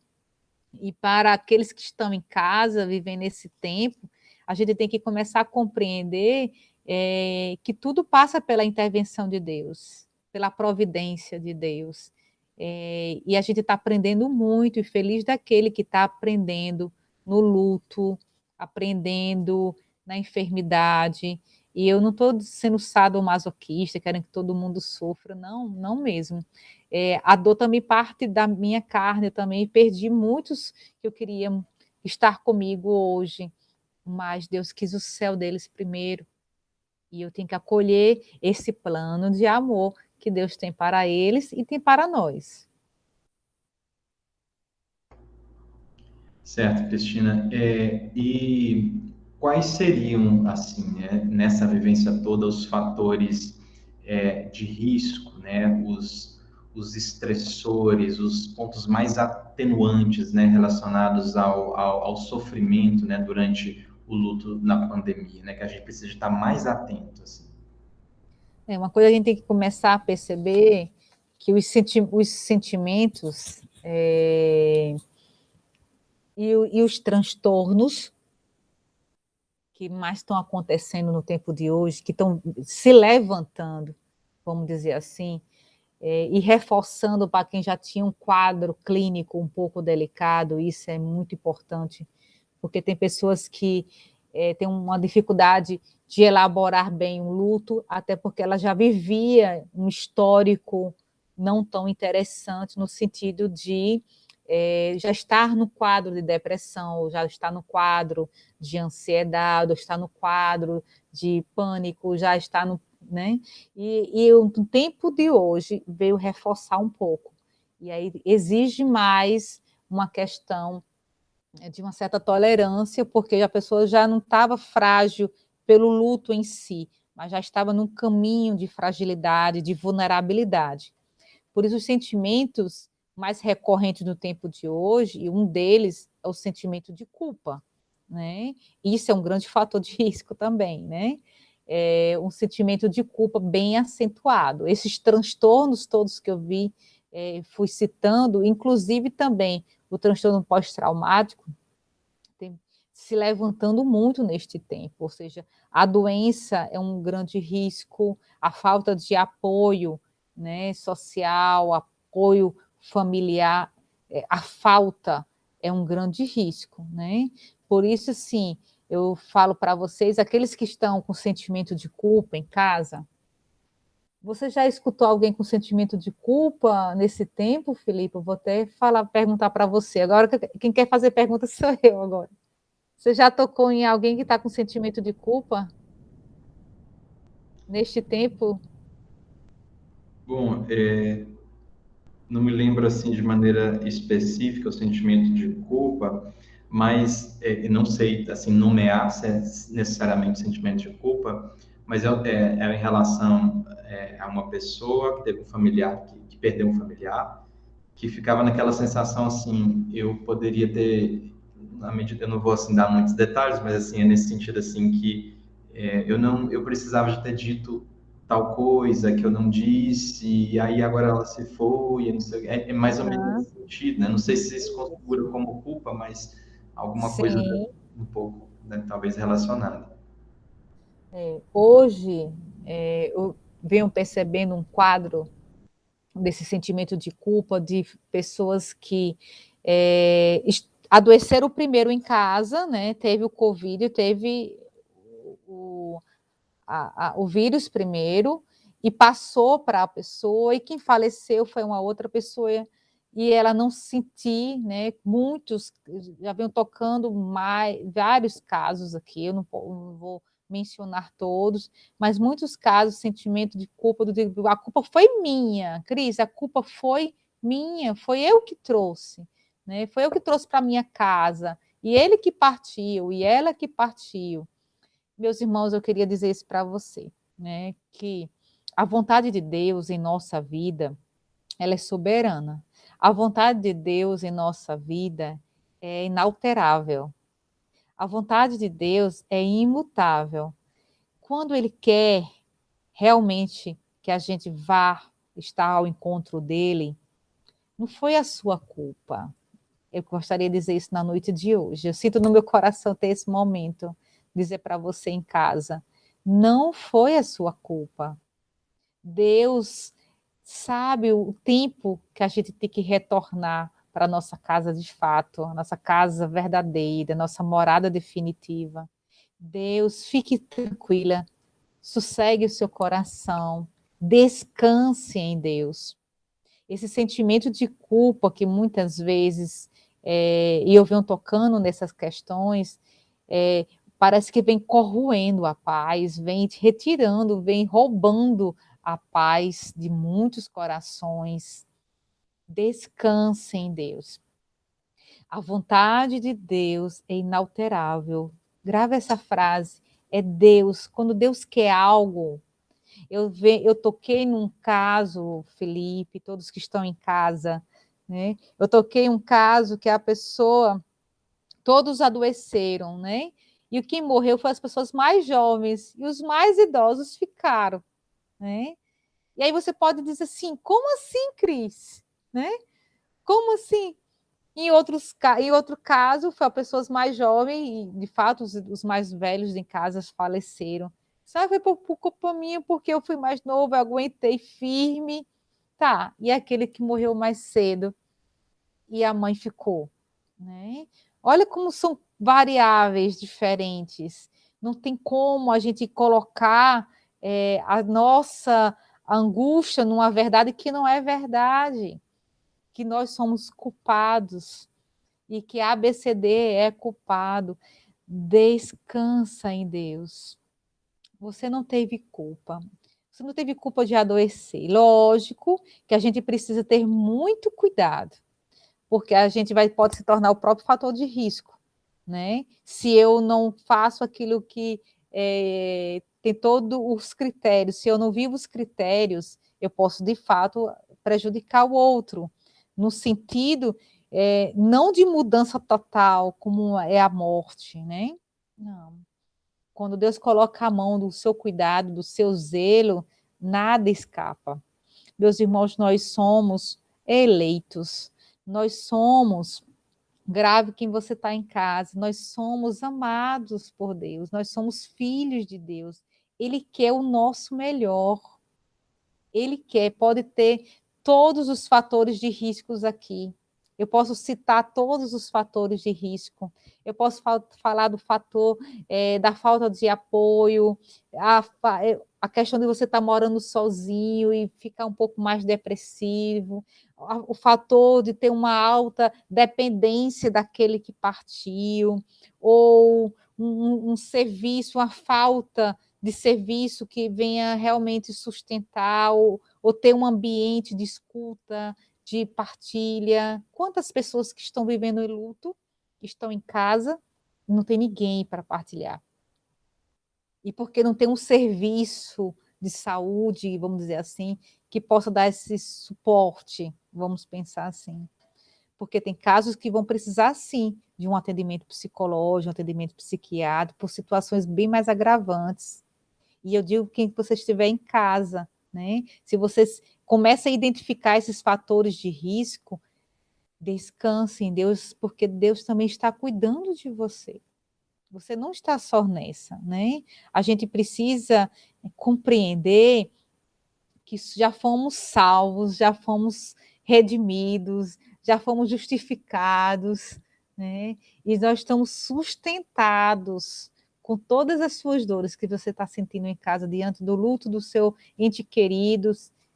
E para aqueles que estão em casa, vivendo esse tempo, a gente tem que começar a compreender que tudo passa pela intervenção de Deus, pela providência de Deus. E a gente está aprendendo muito, e feliz daquele que está aprendendo no luto, aprendendo na enfermidade. E eu não estou sendo sadomasoquista, querendo que todo mundo sofra, não, não mesmo. A dor também parte da minha carne, eu também perdi muitos que eu queria estar comigo hoje, mas Deus quis o céu deles primeiro, e eu tenho que acolher esse plano de amor que Deus tem para eles e tem para nós. Certo, Cristina. E quais seriam, assim, né, nessa vivência toda, os fatores de risco, né, os estressores, os pontos mais atenuantes, né, relacionados ao sofrimento, né, durante o luto na pandemia, né, que a gente precisa estar mais atento, assim. Uma coisa a gente tem que começar a perceber que os sentimentos e os transtornos que mais estão acontecendo no tempo de hoje, que estão se levantando, vamos dizer assim, e reforçando para quem já tinha um quadro clínico um pouco delicado, isso é muito importante, porque tem pessoas que têm uma dificuldade de elaborar bem um luto, até porque ela já vivia um histórico não tão interessante, no sentido de já estar no quadro de depressão, ou já está no quadro de ansiedade, ou está no quadro de pânico, já está no, né? E o tempo de hoje veio reforçar um pouco, e aí exige mais uma questão de uma certa tolerância, porque a pessoa já não estava frágil pelo luto em si, mas já estava num caminho de fragilidade, de vulnerabilidade. Por isso, os sentimentos mais recorrentes no tempo de hoje, e um deles é o sentimento de culpa, né? Isso é um grande fator de risco também, né? Um sentimento de culpa bem acentuado. Esses transtornos todos que eu fui citando, inclusive também o transtorno pós-traumático, tem se levantando muito neste tempo, ou seja, a doença é um grande risco, a falta de apoio, né, social, apoio familiar, a falta é um grande risco, né? Por isso, sim, eu falo para vocês, aqueles que estão com sentimento de culpa em casa, você já escutou alguém com sentimento de culpa nesse tempo, Felipe? Eu vou até perguntar para você. Agora, quem quer fazer pergunta sou eu agora. Você já tocou em alguém que está com sentimento de culpa neste tempo? Bom, não me lembro assim de maneira específica o sentimento de culpa, mas não sei assim nomear se é necessariamente sentimento de culpa, mas é em relação a uma pessoa que teve um familiar que perdeu um familiar, que ficava naquela sensação assim, eu poderia ter, na medida, eu não vou assim dar muitos detalhes, mas assim é nesse sentido assim que eu precisava de ter dito tal coisa que eu não disse, e aí agora ela se foi, eu não sei, é mais ou menos Aham, nesse sentido, né? Não sei se isso configura como culpa, mas alguma coisa sim. um pouco, né, talvez relacionada. Hoje, eu venho percebendo um quadro desse sentimento de culpa de pessoas que adoeceram primeiro em casa, né? Teve o Covid, teve o, o vírus primeiro e passou para a pessoa, e quem faleceu foi uma outra pessoa, e ela não sentir, né? Muitos já venham tocando vários casos aqui, eu não vou mencionar todos, mas muitos casos, sentimento de culpa, a culpa foi minha, Cris, a culpa foi minha, foi eu que trouxe, né? Foi eu que trouxe para minha casa, e ele que partiu, e ela que partiu. Meus irmãos, eu queria dizer isso para você, né? Que a vontade de Deus em nossa vida, ela é soberana. A vontade de Deus em nossa vida é inalterável. A vontade de Deus é imutável. Quando Ele quer realmente que a gente vá estar ao encontro dele, não foi a sua culpa. Eu gostaria de dizer isso na noite de hoje. Eu sinto no meu coração ter esse momento, dizer para você em casa: não foi a sua culpa. Deus sabe o tempo que a gente tem que retornar para a nossa casa de fato, a nossa casa verdadeira, a nossa morada definitiva. Deus, fique tranquila, sossegue o seu coração, descanse em Deus. Esse sentimento de culpa que muitas vezes, e eu venho tocando nessas questões, parece que vem corroendo a paz, vem retirando, vem roubando a paz de muitos corações. Descanse em Deus. A vontade de Deus é inalterável. Grave essa frase. É Deus. Quando Deus quer algo, eu toquei num caso, Felipe, todos que estão em casa, né? Eu toquei um caso que a pessoa, todos adoeceram, né? E quem morreu foi as pessoas mais jovens, e os mais idosos ficaram, né? E aí você pode dizer assim, como assim, Cris? Né? Como assim? Em outro caso, foi pessoas mais jovens, e de fato os mais velhos em casa faleceram. Sabe, foi por culpa minha, porque eu fui mais novo, eu aguentei firme. Tá, e aquele que morreu mais cedo e a mãe ficou, né? Olha como são variáveis diferentes. Não tem como a gente colocar a nossa angústia numa verdade que não é verdade, que nós somos culpados e que a ABCD é culpado. Descansa em Deus. Você não teve culpa. Você não teve culpa de adoecer. Lógico que a gente precisa ter muito cuidado, porque a gente pode se tornar o próprio fator de risco, né? Se eu não faço aquilo que tem todos os critérios, se eu não vivo os critérios, eu posso, de fato, prejudicar o outro, no sentido não de mudança total, como é a morte, né? Não. Quando Deus coloca a mão do seu cuidado, do seu zelo, nada escapa. Meus irmãos, nós somos eleitos, nós somos, grave quem você está em casa, nós somos amados por Deus, nós somos filhos de Deus. Ele quer o nosso melhor. Ele quer, pode ter todos os fatores de riscos aqui. Eu posso citar todos os fatores de risco. Eu posso falar do fator da falta de apoio, a questão de você estar morando sozinho e ficar um pouco mais depressivo, o fator de ter uma alta dependência daquele que partiu, ou um serviço, uma falta de serviço que venha realmente sustentar, ou ter um ambiente de escuta, de partilha. Quantas pessoas que estão vivendo em luto, que estão em casa, não tem ninguém para partilhar. E porque não tem um serviço de saúde, vamos dizer assim, que possa dar esse suporte, vamos pensar assim. Porque tem casos que vão precisar, sim, de um atendimento psicológico, um atendimento psiquiátrico, por situações bem mais agravantes. E eu digo que você estiver em casa, né? Se vocês começam a identificar esses fatores de risco, descanse em Deus, porque Deus também está cuidando de você. Você não está só nessa, né? A gente precisa compreender que já fomos salvos, já fomos redimidos, já fomos justificados, né? E nós estamos sustentados com todas as suas dores que você está sentindo em casa, diante do luto do seu ente querido,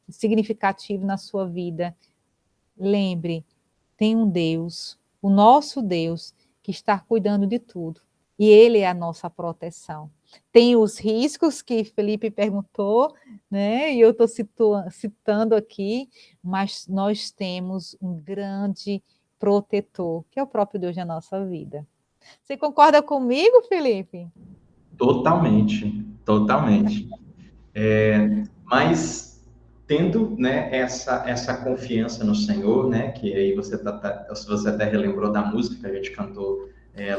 significativo na sua vida. Lembre, tem um Deus, o nosso Deus, que está cuidando de tudo. E Ele é a nossa proteção. Tem os riscos que Felipe perguntou, né? E eu estou citando aqui, mas nós temos um grande protetor, que é o próprio Deus na nossa vida. Você concorda comigo, Felipe? Totalmente, totalmente. Mas tendo, né, essa confiança no Senhor, né, que aí você até relembrou da música que a gente cantou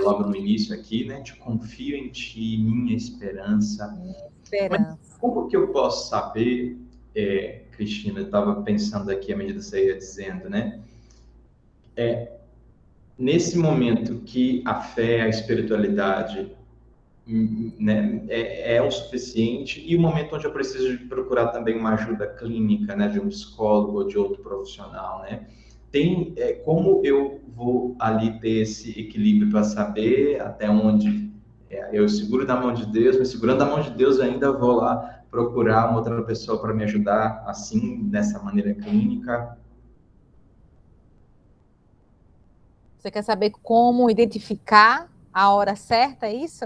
logo no início aqui, né, de confio em Ti, minha esperança. Minha Mas esperança. como que eu posso saber, Cristina, eu estava pensando aqui à medida que você ia dizendo, né, nesse momento que a fé, a espiritualidade né, é o suficiente, e o momento onde eu preciso de procurar também uma ajuda clínica, né, de um psicólogo ou de outro profissional, né? Tem como eu vou ali ter esse equilíbrio para saber até onde eu seguro da mão de Deus, mas segurando da mão de Deus eu ainda vou lá procurar uma outra pessoa para me ajudar assim, dessa maneira clínica. Você quer saber como identificar a hora certa, é isso?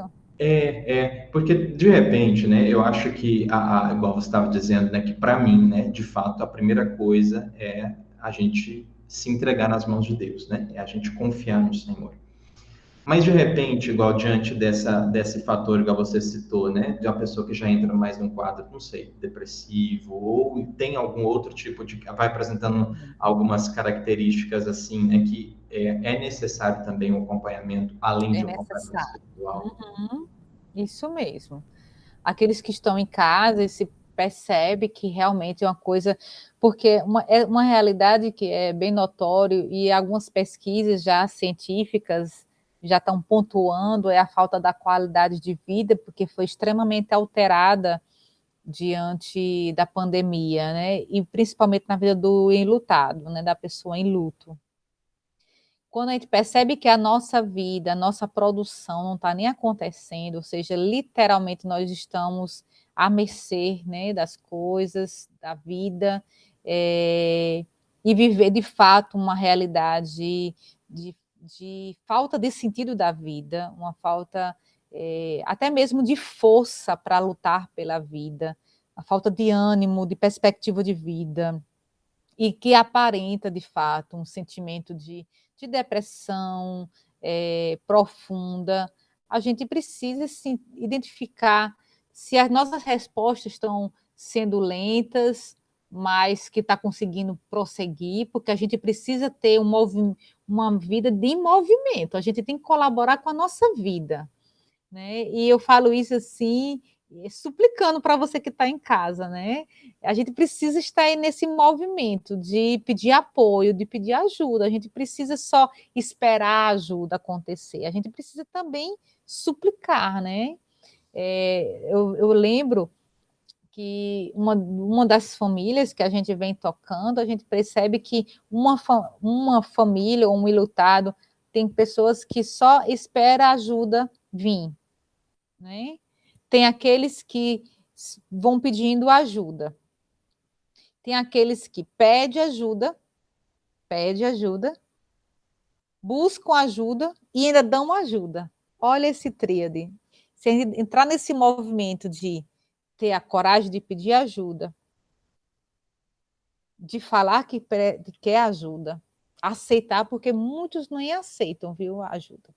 Porque de repente, né, eu acho que, igual você estava dizendo, né, que para mim, né, de fato, a primeira coisa é a gente se entregar nas mãos de Deus, né, é a gente confiar no Senhor. Mas de repente, igual diante desse fator, igual você citou, né, de uma pessoa que já entra mais num quadro, não sei, depressivo, ou tem algum outro tipo de, vai apresentando algumas características assim, né, que é necessário também um acompanhamento, além É de um acompanhamento necessário. espiritual. Uhum, isso mesmo. Aqueles que estão em casa e se percebe que realmente é uma coisa, porque é uma realidade que é bem notório e algumas pesquisas já científicas já estão pontuando é a falta da qualidade de vida, porque foi extremamente alterada diante da pandemia, né? E principalmente na vida do enlutado, né? Da pessoa em luto. Quando a gente percebe que a nossa vida, a nossa produção não está nem acontecendo, ou seja, literalmente nós estamos à mercê, né, das coisas, da vida, e viver de fato uma realidade de falta de sentido da vida, uma falta até mesmo de força para lutar pela vida, a falta de ânimo, de perspectiva de vida e que aparenta, de fato, um sentimento de depressão profunda, a gente precisa sim, identificar se as nossas respostas estão sendo lentas, mas que está conseguindo prosseguir, porque a gente precisa ter uma vida de movimento, a gente tem que colaborar com a nossa vida, né? E eu falo isso assim, suplicando para você que está em casa, né? A gente precisa estar aí nesse movimento de pedir apoio, de pedir ajuda. A gente precisa só esperar a ajuda acontecer. A gente precisa também suplicar, né? Eu lembro que uma das famílias que a gente vem tocando, a gente percebe que uma família ou um enlutado tem pessoas que só espera a ajuda vir, né? Tem aqueles que vão pedindo ajuda. Tem aqueles que pede ajuda, buscam ajuda e ainda dão ajuda. Olha esse tríade. Se a gente entrar nesse movimento de ter a coragem de pedir ajuda, de falar que quer ajuda, aceitar, porque muitos nem aceitam, viu, a ajuda.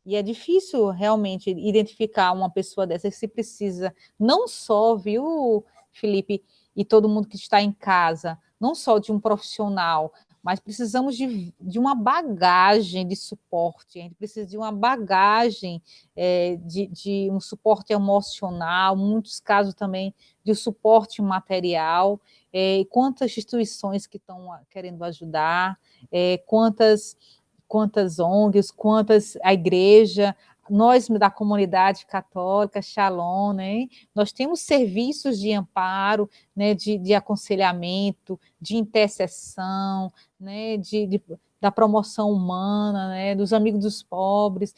E é difícil realmente identificar uma pessoa dessa que se precisa, não só, viu, Felipe, e todo mundo que está em casa, não só de um profissional, mas precisamos de uma bagagem de suporte, a gente precisa de uma bagagem de um suporte emocional, muitos casos também de um suporte material, quantas instituições que estão querendo ajudar, quantas ONGs, quantas a igreja, nós da comunidade católica, Shalom, né? Nós temos serviços de amparo, né? de aconselhamento, de intercessão, né? Da promoção humana, né? Dos amigos dos pobres,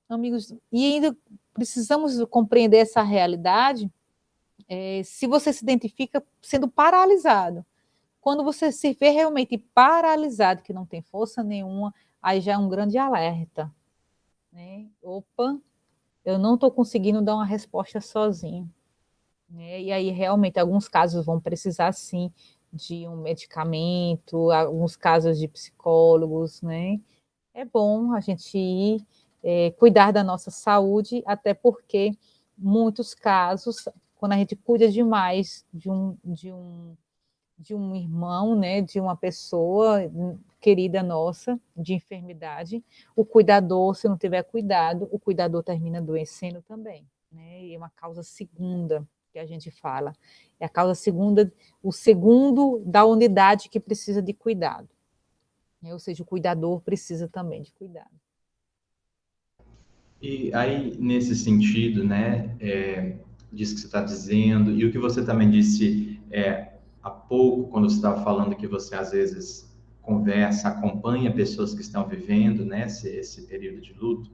amigos, e ainda precisamos compreender essa realidade, se você se identifica sendo paralisado. Quando você se vê realmente paralisado, que não tem força nenhuma, aí já é um grande alerta, né? Opa, eu não estou conseguindo dar uma resposta sozinho, né? E aí, realmente, alguns casos vão precisar, sim, de um medicamento, alguns casos de psicólogos, né? É bom a gente ir cuidar da nossa saúde, até porque muitos casos, quando a gente cuida demais de um irmão, né, de uma pessoa querida nossa, de enfermidade, o cuidador, se não tiver cuidado, o cuidador termina adoecendo também, né? E é uma causa segunda que a gente fala. É a causa segunda, o segundo da unidade que precisa de cuidado. Né? Ou seja, o cuidador precisa também de cuidado. E aí, nesse sentido, né, disso que você está dizendo, e o que você também disse há pouco, quando você estava falando que você, às vezes, conversa, acompanha pessoas que estão vivendo, né, esse período de luto,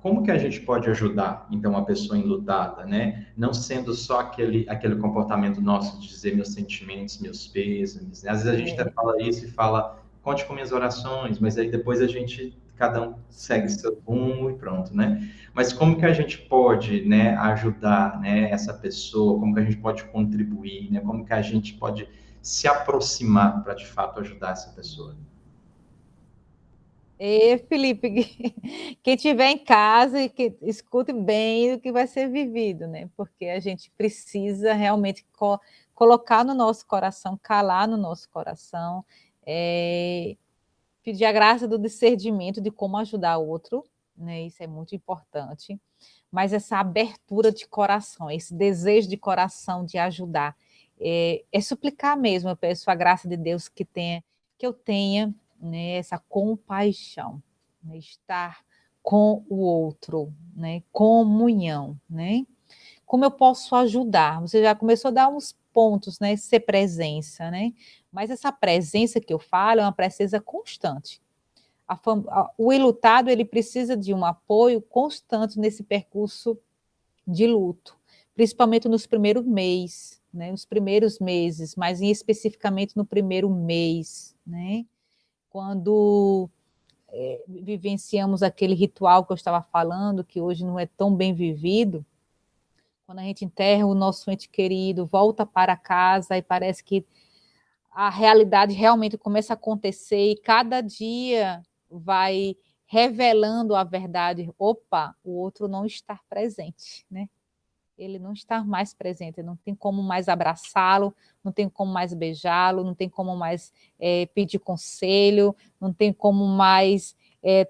como que a gente pode ajudar, então, a pessoa enlutada, né? Não sendo só aquele comportamento nosso de dizer meus sentimentos, meus pêsames, né? Às vezes a gente até fala isso e fala, conte com minhas orações, mas aí depois cada um segue seu rumo e pronto, né? Mas como que a gente pode, né, ajudar, né, essa pessoa? Como que a gente pode contribuir, né? Como que a gente pode se aproximar para, de fato, ajudar essa pessoa? Felipe, quem estiver em casa e que escute bem o que vai ser vivido, né? Porque a gente precisa realmente colocar no nosso coração, calar no nosso coração, pedir a graça do discernimento de como ajudar o outro, né? Isso é muito importante. Mas essa abertura de coração, esse desejo de coração de ajudar, suplicar mesmo. Eu peço a graça de Deus que eu tenha, né, essa compaixão, né, estar com o outro, né, comunhão, né? Como eu posso ajudar? Você já começou a dar uns pontos, né, ser presença, né? Mas essa presença que eu falo é uma presença constante. O enlutado, ele precisa de um apoio constante nesse percurso de luto, principalmente nos primeiros meses, né? Nos primeiros meses, mas especificamente no primeiro mês, né? Quando vivenciamos aquele ritual que eu estava falando, que hoje não é tão bem vivido, quando a gente enterra o nosso ente querido, volta para casa e parece que a realidade realmente começa a acontecer e cada dia vai revelando a verdade. Opa, o outro não está presente, né? Ele não está mais presente, não tem como mais abraçá-lo, não tem como mais beijá-lo, não tem como mais pedir conselho, não tem como mais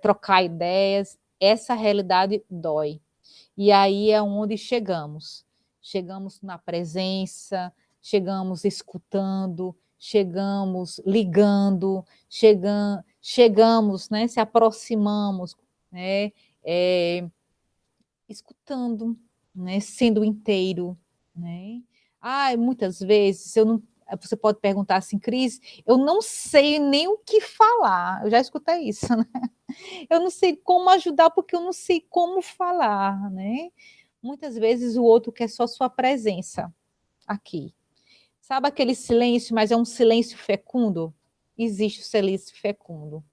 trocar ideias. Essa realidade dói. E aí é onde chegamos. Chegamos na presença, chegamos escutando, chegamos ligando, chegamos, né, se aproximamos, né, escutando, né? Sendo inteiro, né? Muitas vezes você pode perguntar assim, Cris, eu não sei nem o que falar. Eu já escutei isso, né? Eu não sei como ajudar porque eu não sei como falar, né? Muitas vezes o outro quer só sua presença aqui. Sabe aquele silêncio, mas é um silêncio fecundo? Existe o silêncio fecundo.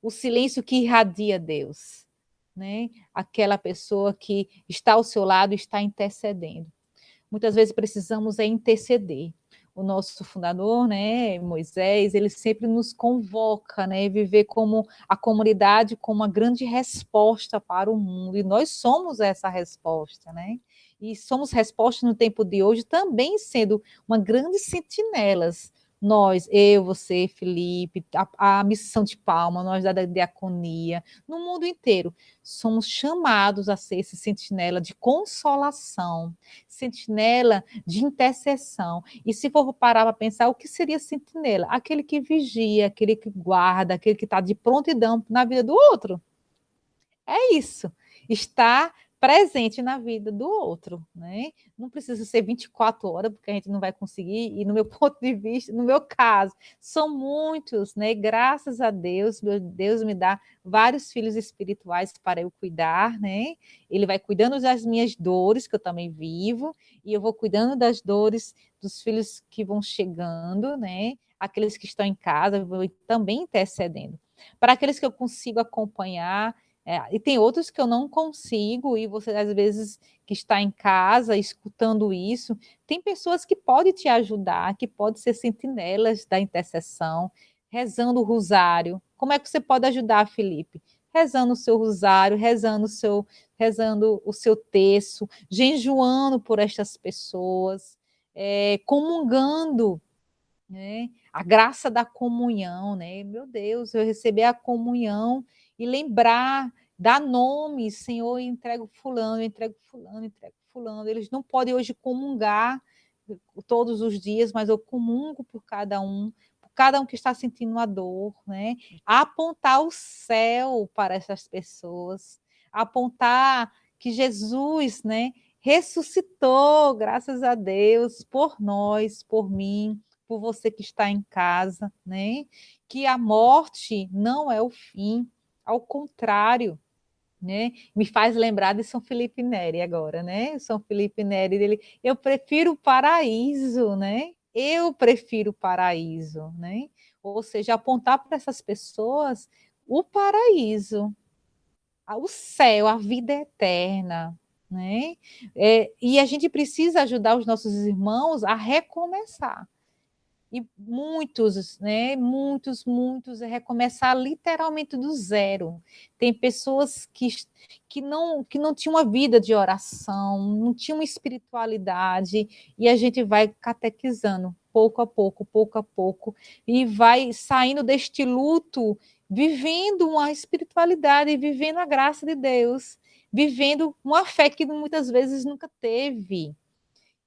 O silêncio que irradia Deus, né? Aquela pessoa que está ao seu lado e está intercedendo. Muitas vezes precisamos interceder. O nosso fundador, né, Moisés, ele sempre nos convoca, né, viver como a comunidade como uma grande resposta para o mundo, e nós somos essa resposta, né? E somos resposta no tempo de hoje também sendo uma grande sentinelas. Nós, eu, você, Felipe, a missão de Palma, nós da diaconia, no mundo inteiro, somos chamados a ser esse sentinela de consolação, sentinela de intercessão. E se for parar para pensar, o que seria sentinela? Aquele que vigia, aquele que guarda, aquele que está de prontidão na vida do outro. É isso. Está presente na vida do outro, né? Não precisa ser 24 horas, porque a gente não vai conseguir, e no meu ponto de vista, no meu caso, são muitos, né? Graças a Deus, meu Deus me dá vários filhos espirituais para eu cuidar, né? Ele vai cuidando das minhas dores, que eu também vivo, e eu vou cuidando das dores dos filhos que vão chegando, né? Aqueles que estão em casa, eu vou também intercedendo. Para aqueles que eu consigo acompanhar, e tem outros que eu não consigo, e você, às vezes, que está em casa escutando isso, tem pessoas que podem te ajudar, que podem ser sentinelas da intercessão, rezando o rosário. Como é que você pode ajudar, Felipe? Rezando o seu rosário, rezando o seu terço, jejuando por estas pessoas, comungando, né? A graça da comunhão, né? Meu Deus, eu receber a comunhão e lembrar, dar nome, Senhor, eu entrego fulano, eu entrego fulano, eu entrego fulano. Eles não podem hoje comungar todos os dias, mas eu comungo por cada um que está sentindo a dor, né? Apontar o céu para essas pessoas, apontar que Jesus, né, ressuscitou, graças a Deus, por nós, por mim, por você que está em casa, né? Que a morte não é o fim, ao contrário, né? Me faz lembrar de São Felipe Neri agora, né? São Felipe Neri, eu prefiro o paraíso, né? Eu prefiro o paraíso, né? Ou seja, apontar para essas pessoas o paraíso, o céu, a vida eterna, né? E a gente precisa ajudar os nossos irmãos a recomeçar. E muitos, né? Muitos, recomeçar literalmente do zero. Tem pessoas que não tinham uma vida de oração, não tinham uma espiritualidade, e a gente vai catequizando pouco a pouco, e vai saindo deste luto, vivendo uma espiritualidade, vivendo a graça de Deus, vivendo uma fé que muitas vezes nunca teve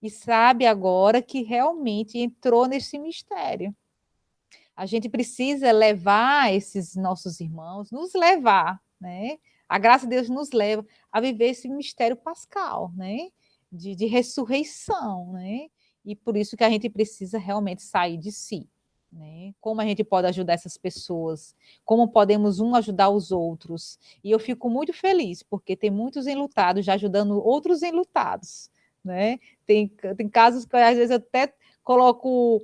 e sabe agora que realmente entrou nesse mistério. A gente precisa levar esses nossos irmãos, nos levar, né? A graça de Deus nos leva a viver esse mistério pascal, né? De ressurreição, né? E por isso que a gente precisa realmente sair de si, né? Como a gente pode ajudar essas pessoas? Como podemos ajudar os outros? E eu fico muito feliz, porque tem muitos enlutados já ajudando outros enlutados, né? Tem casos que às vezes eu até coloco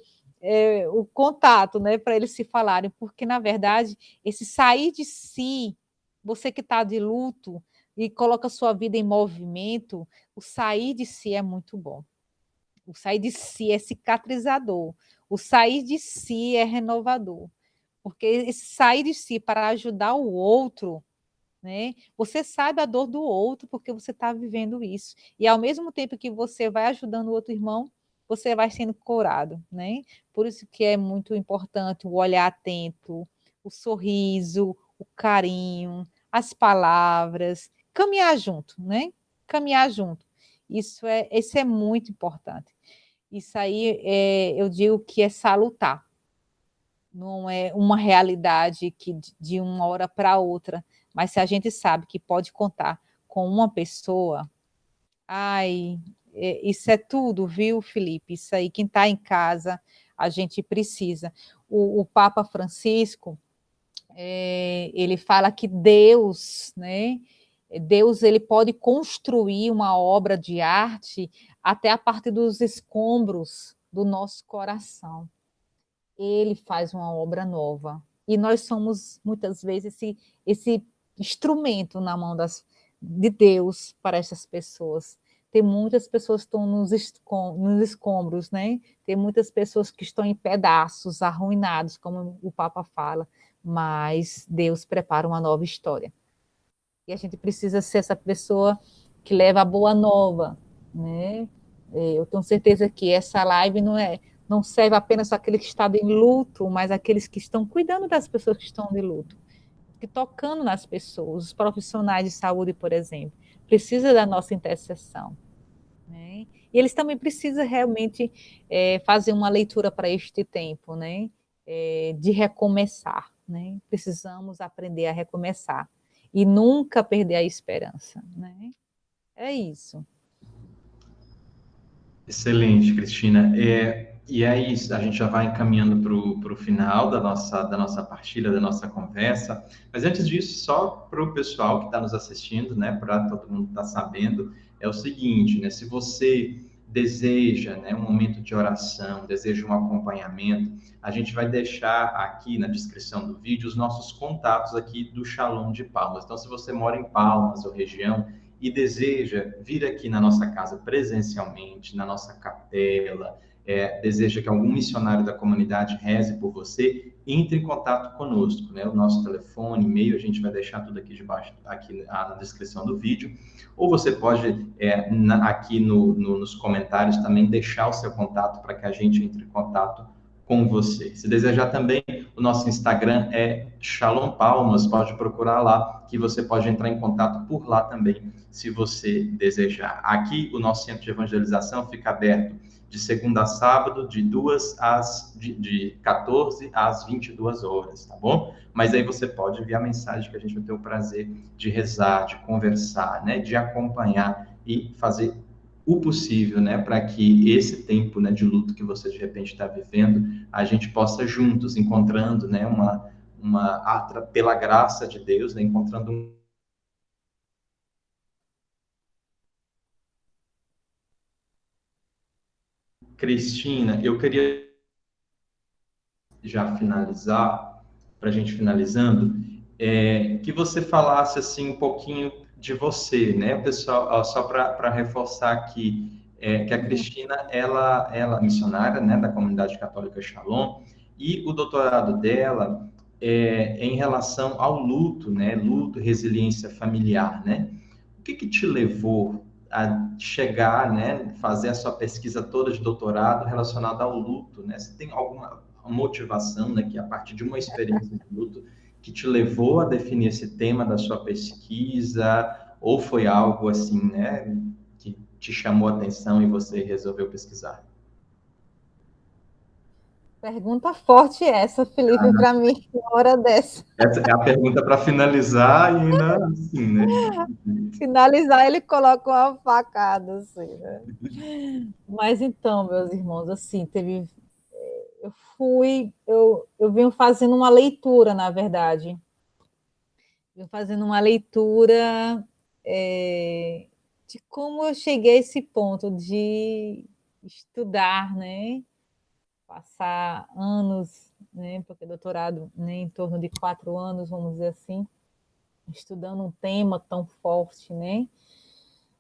o contato, né, para eles se falarem, porque na verdade esse sair de si, você que está de luto e coloca sua vida em movimento, o sair de si é muito bom. O sair de si é cicatrizador. O sair de si é renovador. Porque esse sair de si para ajudar o outro, né? Você sabe a dor do outro porque você está vivendo isso. E ao mesmo tempo que você vai ajudando o outro irmão, você vai sendo curado, né? Por isso que é muito importante o olhar atento, o sorriso, o carinho, as palavras, caminhar junto, né? Caminhar junto. Isso é muito importante. Isso aí eu digo que é salutar. Não é uma realidade que de uma hora para outra, mas se a gente sabe que pode contar com uma pessoa, Ai, isso é tudo, viu, Felipe? Isso aí, quem está em casa, a gente precisa. O Papa Francisco, ele fala que Deus, né? Deus, ele pode construir uma obra de arte até a partir dos escombros do nosso coração. Ele faz uma obra nova. E nós somos, muitas vezes, esse instrumento na mão de Deus para essas pessoas. Tem muitas pessoas que estão nos escombros, né? Tem muitas pessoas que estão em pedaços, arruinados, como o Papa fala, mas Deus prepara uma nova história. E a gente precisa ser essa pessoa que leva a boa nova, né? Eu tenho certeza que essa live não serve apenas para aqueles que estão em luto, mas aqueles que estão cuidando das pessoas que estão de luto, que tocando nas pessoas, os profissionais de saúde, por exemplo, precisa da nossa intercessão, né? E eles também precisam realmente fazer uma leitura para este tempo, né? De recomeçar, né? Precisamos aprender a recomeçar e nunca perder a esperança, né? É isso. Excelente, Cristina. E é isso, a gente já vai encaminhando para o final da nossa partilha, da nossa conversa. Mas antes disso, só para o pessoal que está nos assistindo, né, para todo mundo estar sabendo, é o seguinte, né, se você deseja, né, um momento de oração, deseja um acompanhamento, a gente vai deixar aqui na descrição do vídeo os nossos contatos aqui do Shalom de Palmas. Então, se você mora em Palmas ou região, e deseja vir aqui na nossa casa presencialmente, na nossa capela, deseja que algum missionário da comunidade reze por você, entre em contato conosco, né? O nosso telefone, e-mail, a gente vai deixar tudo aqui debaixo, aqui na descrição do vídeo, ou você pode, aqui nos comentários também, deixar o seu contato para que a gente entre em contato com você. Se desejar também, o nosso Instagram é Shalom Palmas, pode procurar lá, que você pode entrar em contato por lá também, se você desejar. Aqui, o nosso centro de evangelização fica aberto de segunda a sábado, de 14 às 22 horas, tá bom? Mas aí você pode enviar mensagem que a gente vai ter o prazer de rezar, de conversar, né, de acompanhar e fazer o possível, né, para que esse tempo, né, de luto que você de repente está vivendo, a gente possa juntos, encontrando, né, pela graça de Deus, né, encontrando Cristina, eu queria já finalizar, para a gente finalizando, que você falasse assim um pouquinho de você, né, pessoal, ó, só para reforçar aqui, que a Cristina, ela é missionária, né, da comunidade católica Shalom, e o doutorado dela é em relação ao luto, né, luto, resiliência familiar, né? O que te levou a chegar, né, fazer a sua pesquisa toda de doutorado relacionada ao luto, né? Você tem alguma motivação, né, que a partir de uma experiência de luto que te levou a definir esse tema da sua pesquisa, ou foi algo assim, né, que te chamou a atenção e você resolveu pesquisar? Pergunta forte essa, Felipe, para mim, uma hora dessa. Essa é a pergunta para finalizar e ainda assim, né? Finalizar, ele coloca uma facada, assim, né? Mas então, meus irmãos, assim, eu venho fazendo uma leitura, na verdade. Venho fazendo uma leitura de como eu cheguei a esse ponto de estudar, né? Passar anos, né? Porque doutorado, né, em torno de 4 anos, vamos dizer assim, estudando um tema tão forte, né?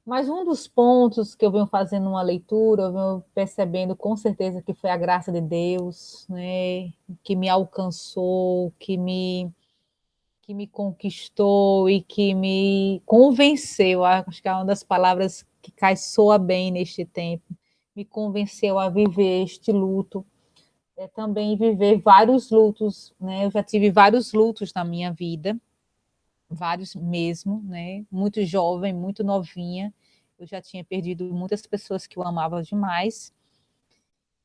Mas um dos pontos que eu venho fazendo uma leitura, eu venho percebendo com certeza que foi a graça de Deus, né, que me alcançou, que me conquistou e que me convenceu, acho que é uma das palavras que soa bem neste tempo, me convenceu a viver este luto, também viver vários lutos, né? Eu já tive vários lutos na minha vida, vários mesmo, né? Muito jovem, muito novinha. Eu já tinha perdido muitas pessoas que eu amava demais.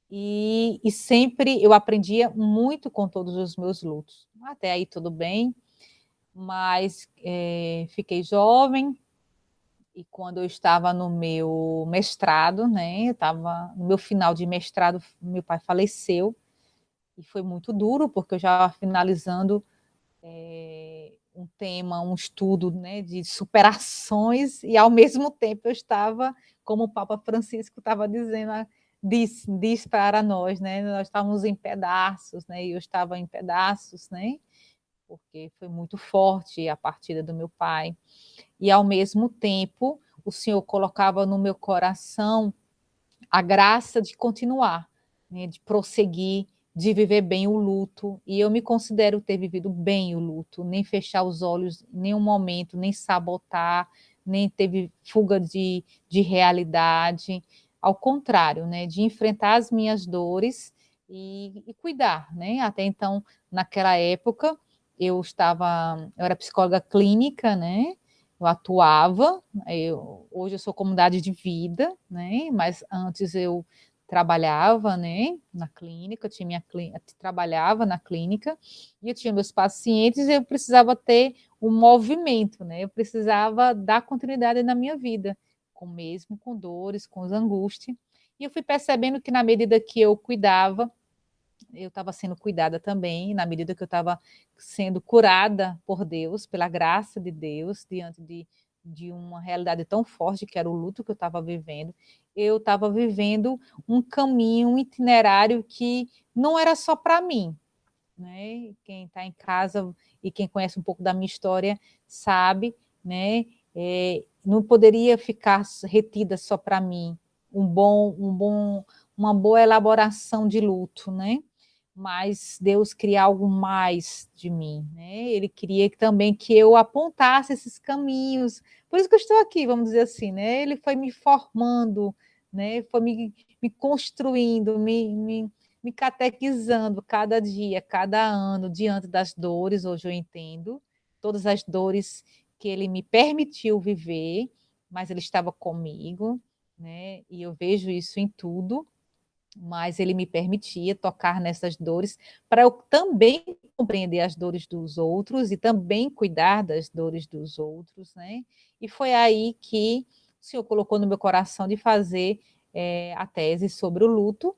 E sempre eu aprendia muito com todos os meus lutos. Até aí tudo bem, mas fiquei jovem E quando eu estava no meu mestrado, né, eu estava no meu final de mestrado, meu pai faleceu, e foi muito duro, porque eu já estava finalizando um tema, um estudo, né, de superações, e ao mesmo tempo eu estava, como o Papa Francisco estava dizendo, diz para nós, né, nós estávamos em pedaços, né, e eu estava em pedaços, né, porque foi muito forte a partida do meu pai. E ao mesmo tempo, o Senhor colocava no meu coração a graça de continuar, né, de prosseguir, de viver bem o luto. E eu me considero ter vivido bem o luto, nem fechar os olhos em nenhum momento, nem sabotar, nem teve fuga de realidade. Ao contrário, né, de enfrentar as minhas dores e cuidar. Né? Até então, naquela época, eu era psicóloga clínica, né? Eu atuava, hoje eu sou comunidade de vida, né? Mas antes eu trabalhava, né, na clínica, tinha trabalhava na clínica, e eu tinha meus pacientes, e eu precisava ter um movimento, né? Eu precisava dar continuidade na minha vida, mesmo com dores, com angústias. E eu fui percebendo que na medida que eu cuidava, eu estava sendo cuidada também, na medida que eu estava sendo curada por Deus, pela graça de Deus, diante de uma realidade tão forte que era o luto que eu estava vivendo. Eu estava vivendo um caminho, um itinerário que não era só para mim, né? Quem está em casa e quem conhece um pouco da minha história sabe, né? Não poderia ficar retida só para mim uma boa elaboração de luto, né? Mas Deus queria algo mais de mim, né? Ele queria também que eu apontasse esses caminhos. Por isso que eu estou aqui, vamos dizer assim, né? Ele foi me formando, né? Foi me construindo, me catequizando cada dia, cada ano, diante das dores. Hoje eu entendo todas as dores que ele me permitiu viver, mas ele estava comigo, né? E eu vejo isso em tudo, mas ele me permitia tocar nessas dores para eu também compreender as dores dos outros e também cuidar das dores dos outros, né? E foi aí que o Senhor colocou no meu coração de fazer a tese sobre o luto.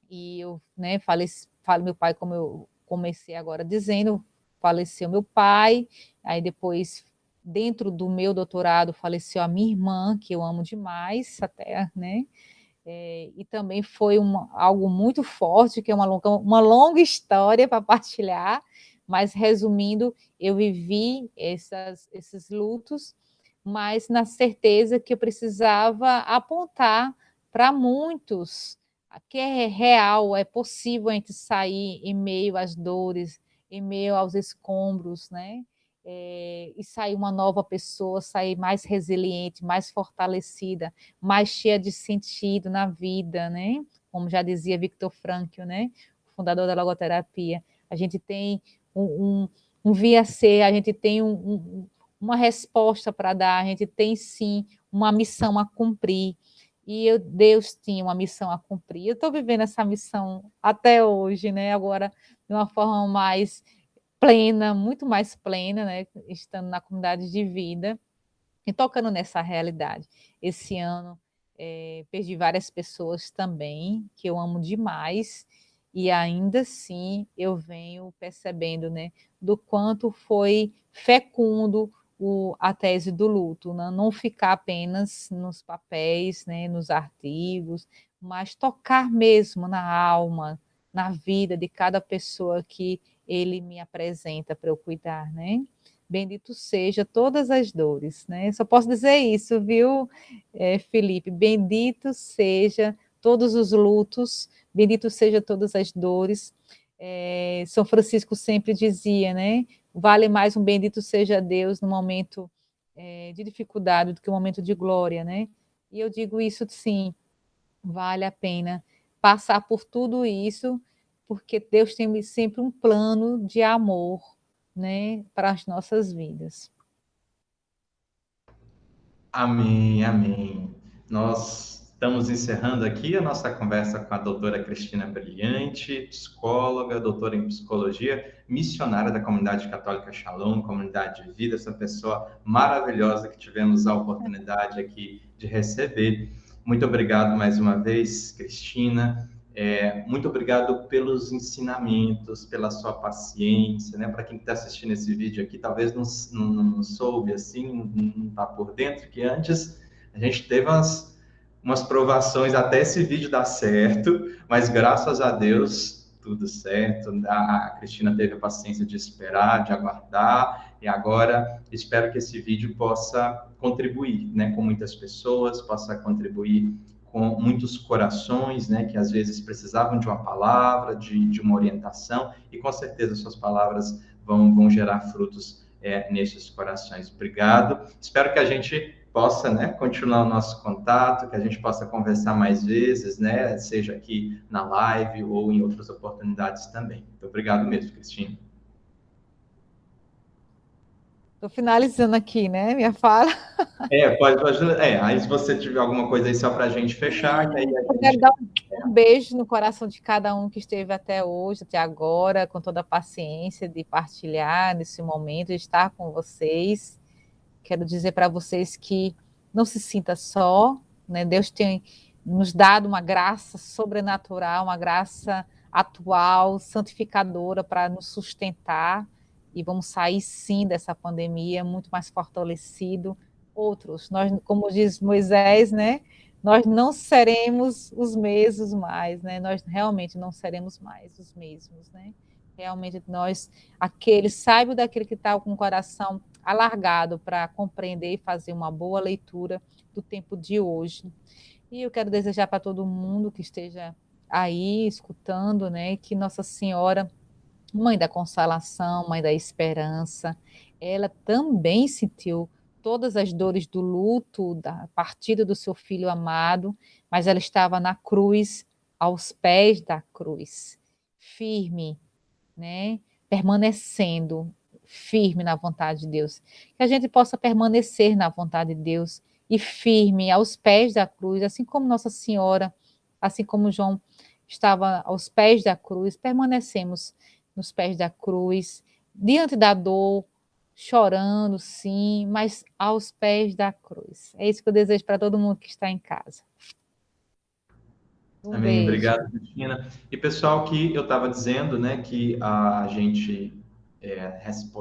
E eu, né, falo meu pai, como eu comecei agora dizendo, faleceu meu pai, aí depois, dentro do meu doutorado, faleceu a minha irmã, que eu amo demais, até, né? E também foi algo muito forte, que é uma longa história para partilhar, mas resumindo, eu vivi esses lutos, mas na certeza que eu precisava apontar para muitos que é real, é possível a gente sair em meio às dores, em meio aos escombros, né? E sair uma nova pessoa, sair mais resiliente, mais fortalecida, mais cheia de sentido na vida, né? Como já dizia Viktor Frankl, né? O fundador da logoterapia. A gente tem um via ser, a gente tem uma resposta para dar, a gente tem sim uma missão a cumprir. E Deus tinha uma missão a cumprir. Eu estou vivendo essa missão até hoje, né? Agora, de uma forma mais plena, muito mais plena, né? Estando na comunidade de vida e tocando nessa realidade. Esse ano perdi várias pessoas também, que eu amo demais, e ainda assim eu venho percebendo, né, do quanto foi fecundo a tese do luto, né? Não ficar apenas nos papéis, né, nos artigos, mas tocar mesmo na alma, na vida de cada pessoa que ele me apresenta para eu cuidar, né? Bendito seja todas as dores, né? Só posso dizer isso, viu, Felipe? Bendito seja todos os lutos, bendito seja todas as dores. São Francisco sempre dizia, né? Vale mais um bendito seja Deus no momento de dificuldade do que um momento de glória, né? E eu digo isso sim, vale a pena passar por tudo isso, porque Deus tem sempre um plano de amor, né, para as nossas vidas. Amém, amém. Nós Estamos encerrando aqui a nossa conversa com a doutora Cristina Brilhante, psicóloga, doutora em psicologia, missionária da comunidade católica Shalom, comunidade de vida, essa pessoa maravilhosa que tivemos a oportunidade aqui de receber. Muito obrigado mais uma vez, Cristina. Muito obrigado pelos ensinamentos, pela sua paciência, né? Para quem está assistindo esse vídeo aqui, talvez não soube assim, não está por dentro, que antes a gente teve umas provações até esse vídeo dar certo, mas graças a Deus, tudo certo. A Cristina teve a paciência de esperar, de aguardar, e agora espero que esse vídeo possa contribuir, né, com muitas pessoas, possa contribuir com muitos corações, né, que às vezes precisavam de uma palavra, de uma orientação, e com certeza suas palavras vão gerar frutos nesses corações. Obrigado. Espero que a gente possa, né, continuar o nosso contato, que a gente possa conversar mais vezes, né, seja aqui na live ou em outras oportunidades também. Muito obrigado mesmo, Cristina. Estou finalizando aqui, né, minha fala. Pode. Aí se você tiver alguma coisa aí só para a gente fechar, que aí a Eu quero dar um beijo no coração de cada um que esteve até hoje, até agora, com toda a paciência de partilhar nesse momento, de estar com vocês. Quero dizer para vocês que não se sinta só, né? Deus tem nos dado uma graça sobrenatural, uma graça atual, santificadora para nos sustentar, e vamos sair sim dessa pandemia muito mais fortalecido. Outros, nós, como diz Moisés, né? Nós não seremos os mesmos mais, né? Nós realmente não seremos mais os mesmos, né? Realmente nós, saiba daquele que está com o coração alargado para compreender e fazer uma boa leitura do tempo de hoje. E eu quero desejar para todo mundo que esteja aí escutando, né, que Nossa Senhora, Mãe da Consolação, Mãe da Esperança, ela também sentiu todas as dores do luto, da partida do seu filho amado, mas ela estava na cruz, aos pés da cruz, firme, né, permanecendo firme na vontade de Deus. Que a gente possa permanecer na vontade de Deus e firme aos pés da cruz, assim como Nossa Senhora, assim como João estava aos pés da cruz, permanecemos nos pés da cruz, diante da dor, chorando, sim, mas aos pés da cruz. É isso que eu desejo para todo mundo que está em casa. Amém. Beijo. Obrigado, Cristina. E pessoal, que eu estava dizendo, né, que a gente,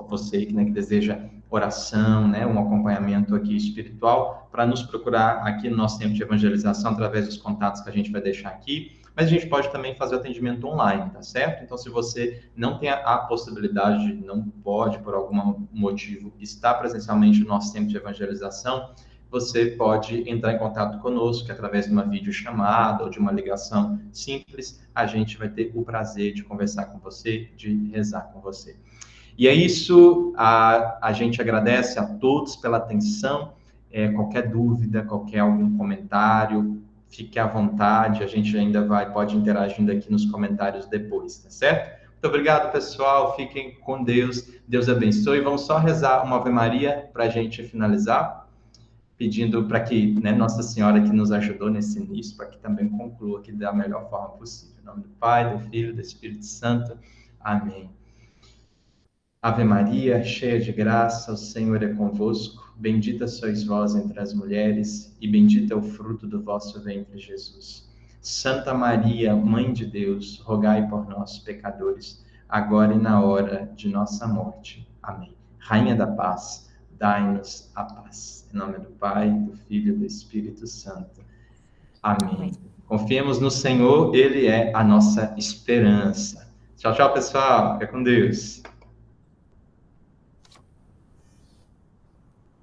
você né, que deseja oração, né, um acompanhamento aqui espiritual, para nos procurar aqui no nosso tempo de evangelização através dos contatos que a gente vai deixar aqui. Mas a gente pode também fazer o atendimento online, tá certo? Então, se você não tem a possibilidade, não pode, por algum motivo, estar presencialmente no nosso tempo de evangelização, você pode entrar em contato conosco através de uma videochamada ou de uma ligação simples. A gente vai ter o prazer de conversar com você, de rezar com você. E é isso, a gente agradece a todos pela atenção. Qualquer dúvida, qualquer algum comentário, fique à vontade, a gente ainda pode interagindo aqui nos comentários depois, tá certo? Muito obrigado, pessoal, fiquem com Deus, Deus abençoe. Vamos só rezar uma Ave Maria para a gente finalizar, pedindo para que, né, Nossa Senhora que nos ajudou nesse início, para que também conclua aqui da melhor forma possível. Em nome do Pai, do Filho e do Espírito Santo. Amém. Ave Maria, cheia de graça, o Senhor é convosco. Bendita sois vós entre as mulheres, e bendito é o fruto do vosso ventre, Jesus. Santa Maria, Mãe de Deus, rogai por nós, pecadores, agora e na hora de nossa morte. Amém. Rainha da paz, dai-nos a paz. Em nome do Pai, do Filho e do Espírito Santo. Amém. Confiemos no Senhor, Ele é a nossa esperança. Tchau, tchau, pessoal. Fica com Deus.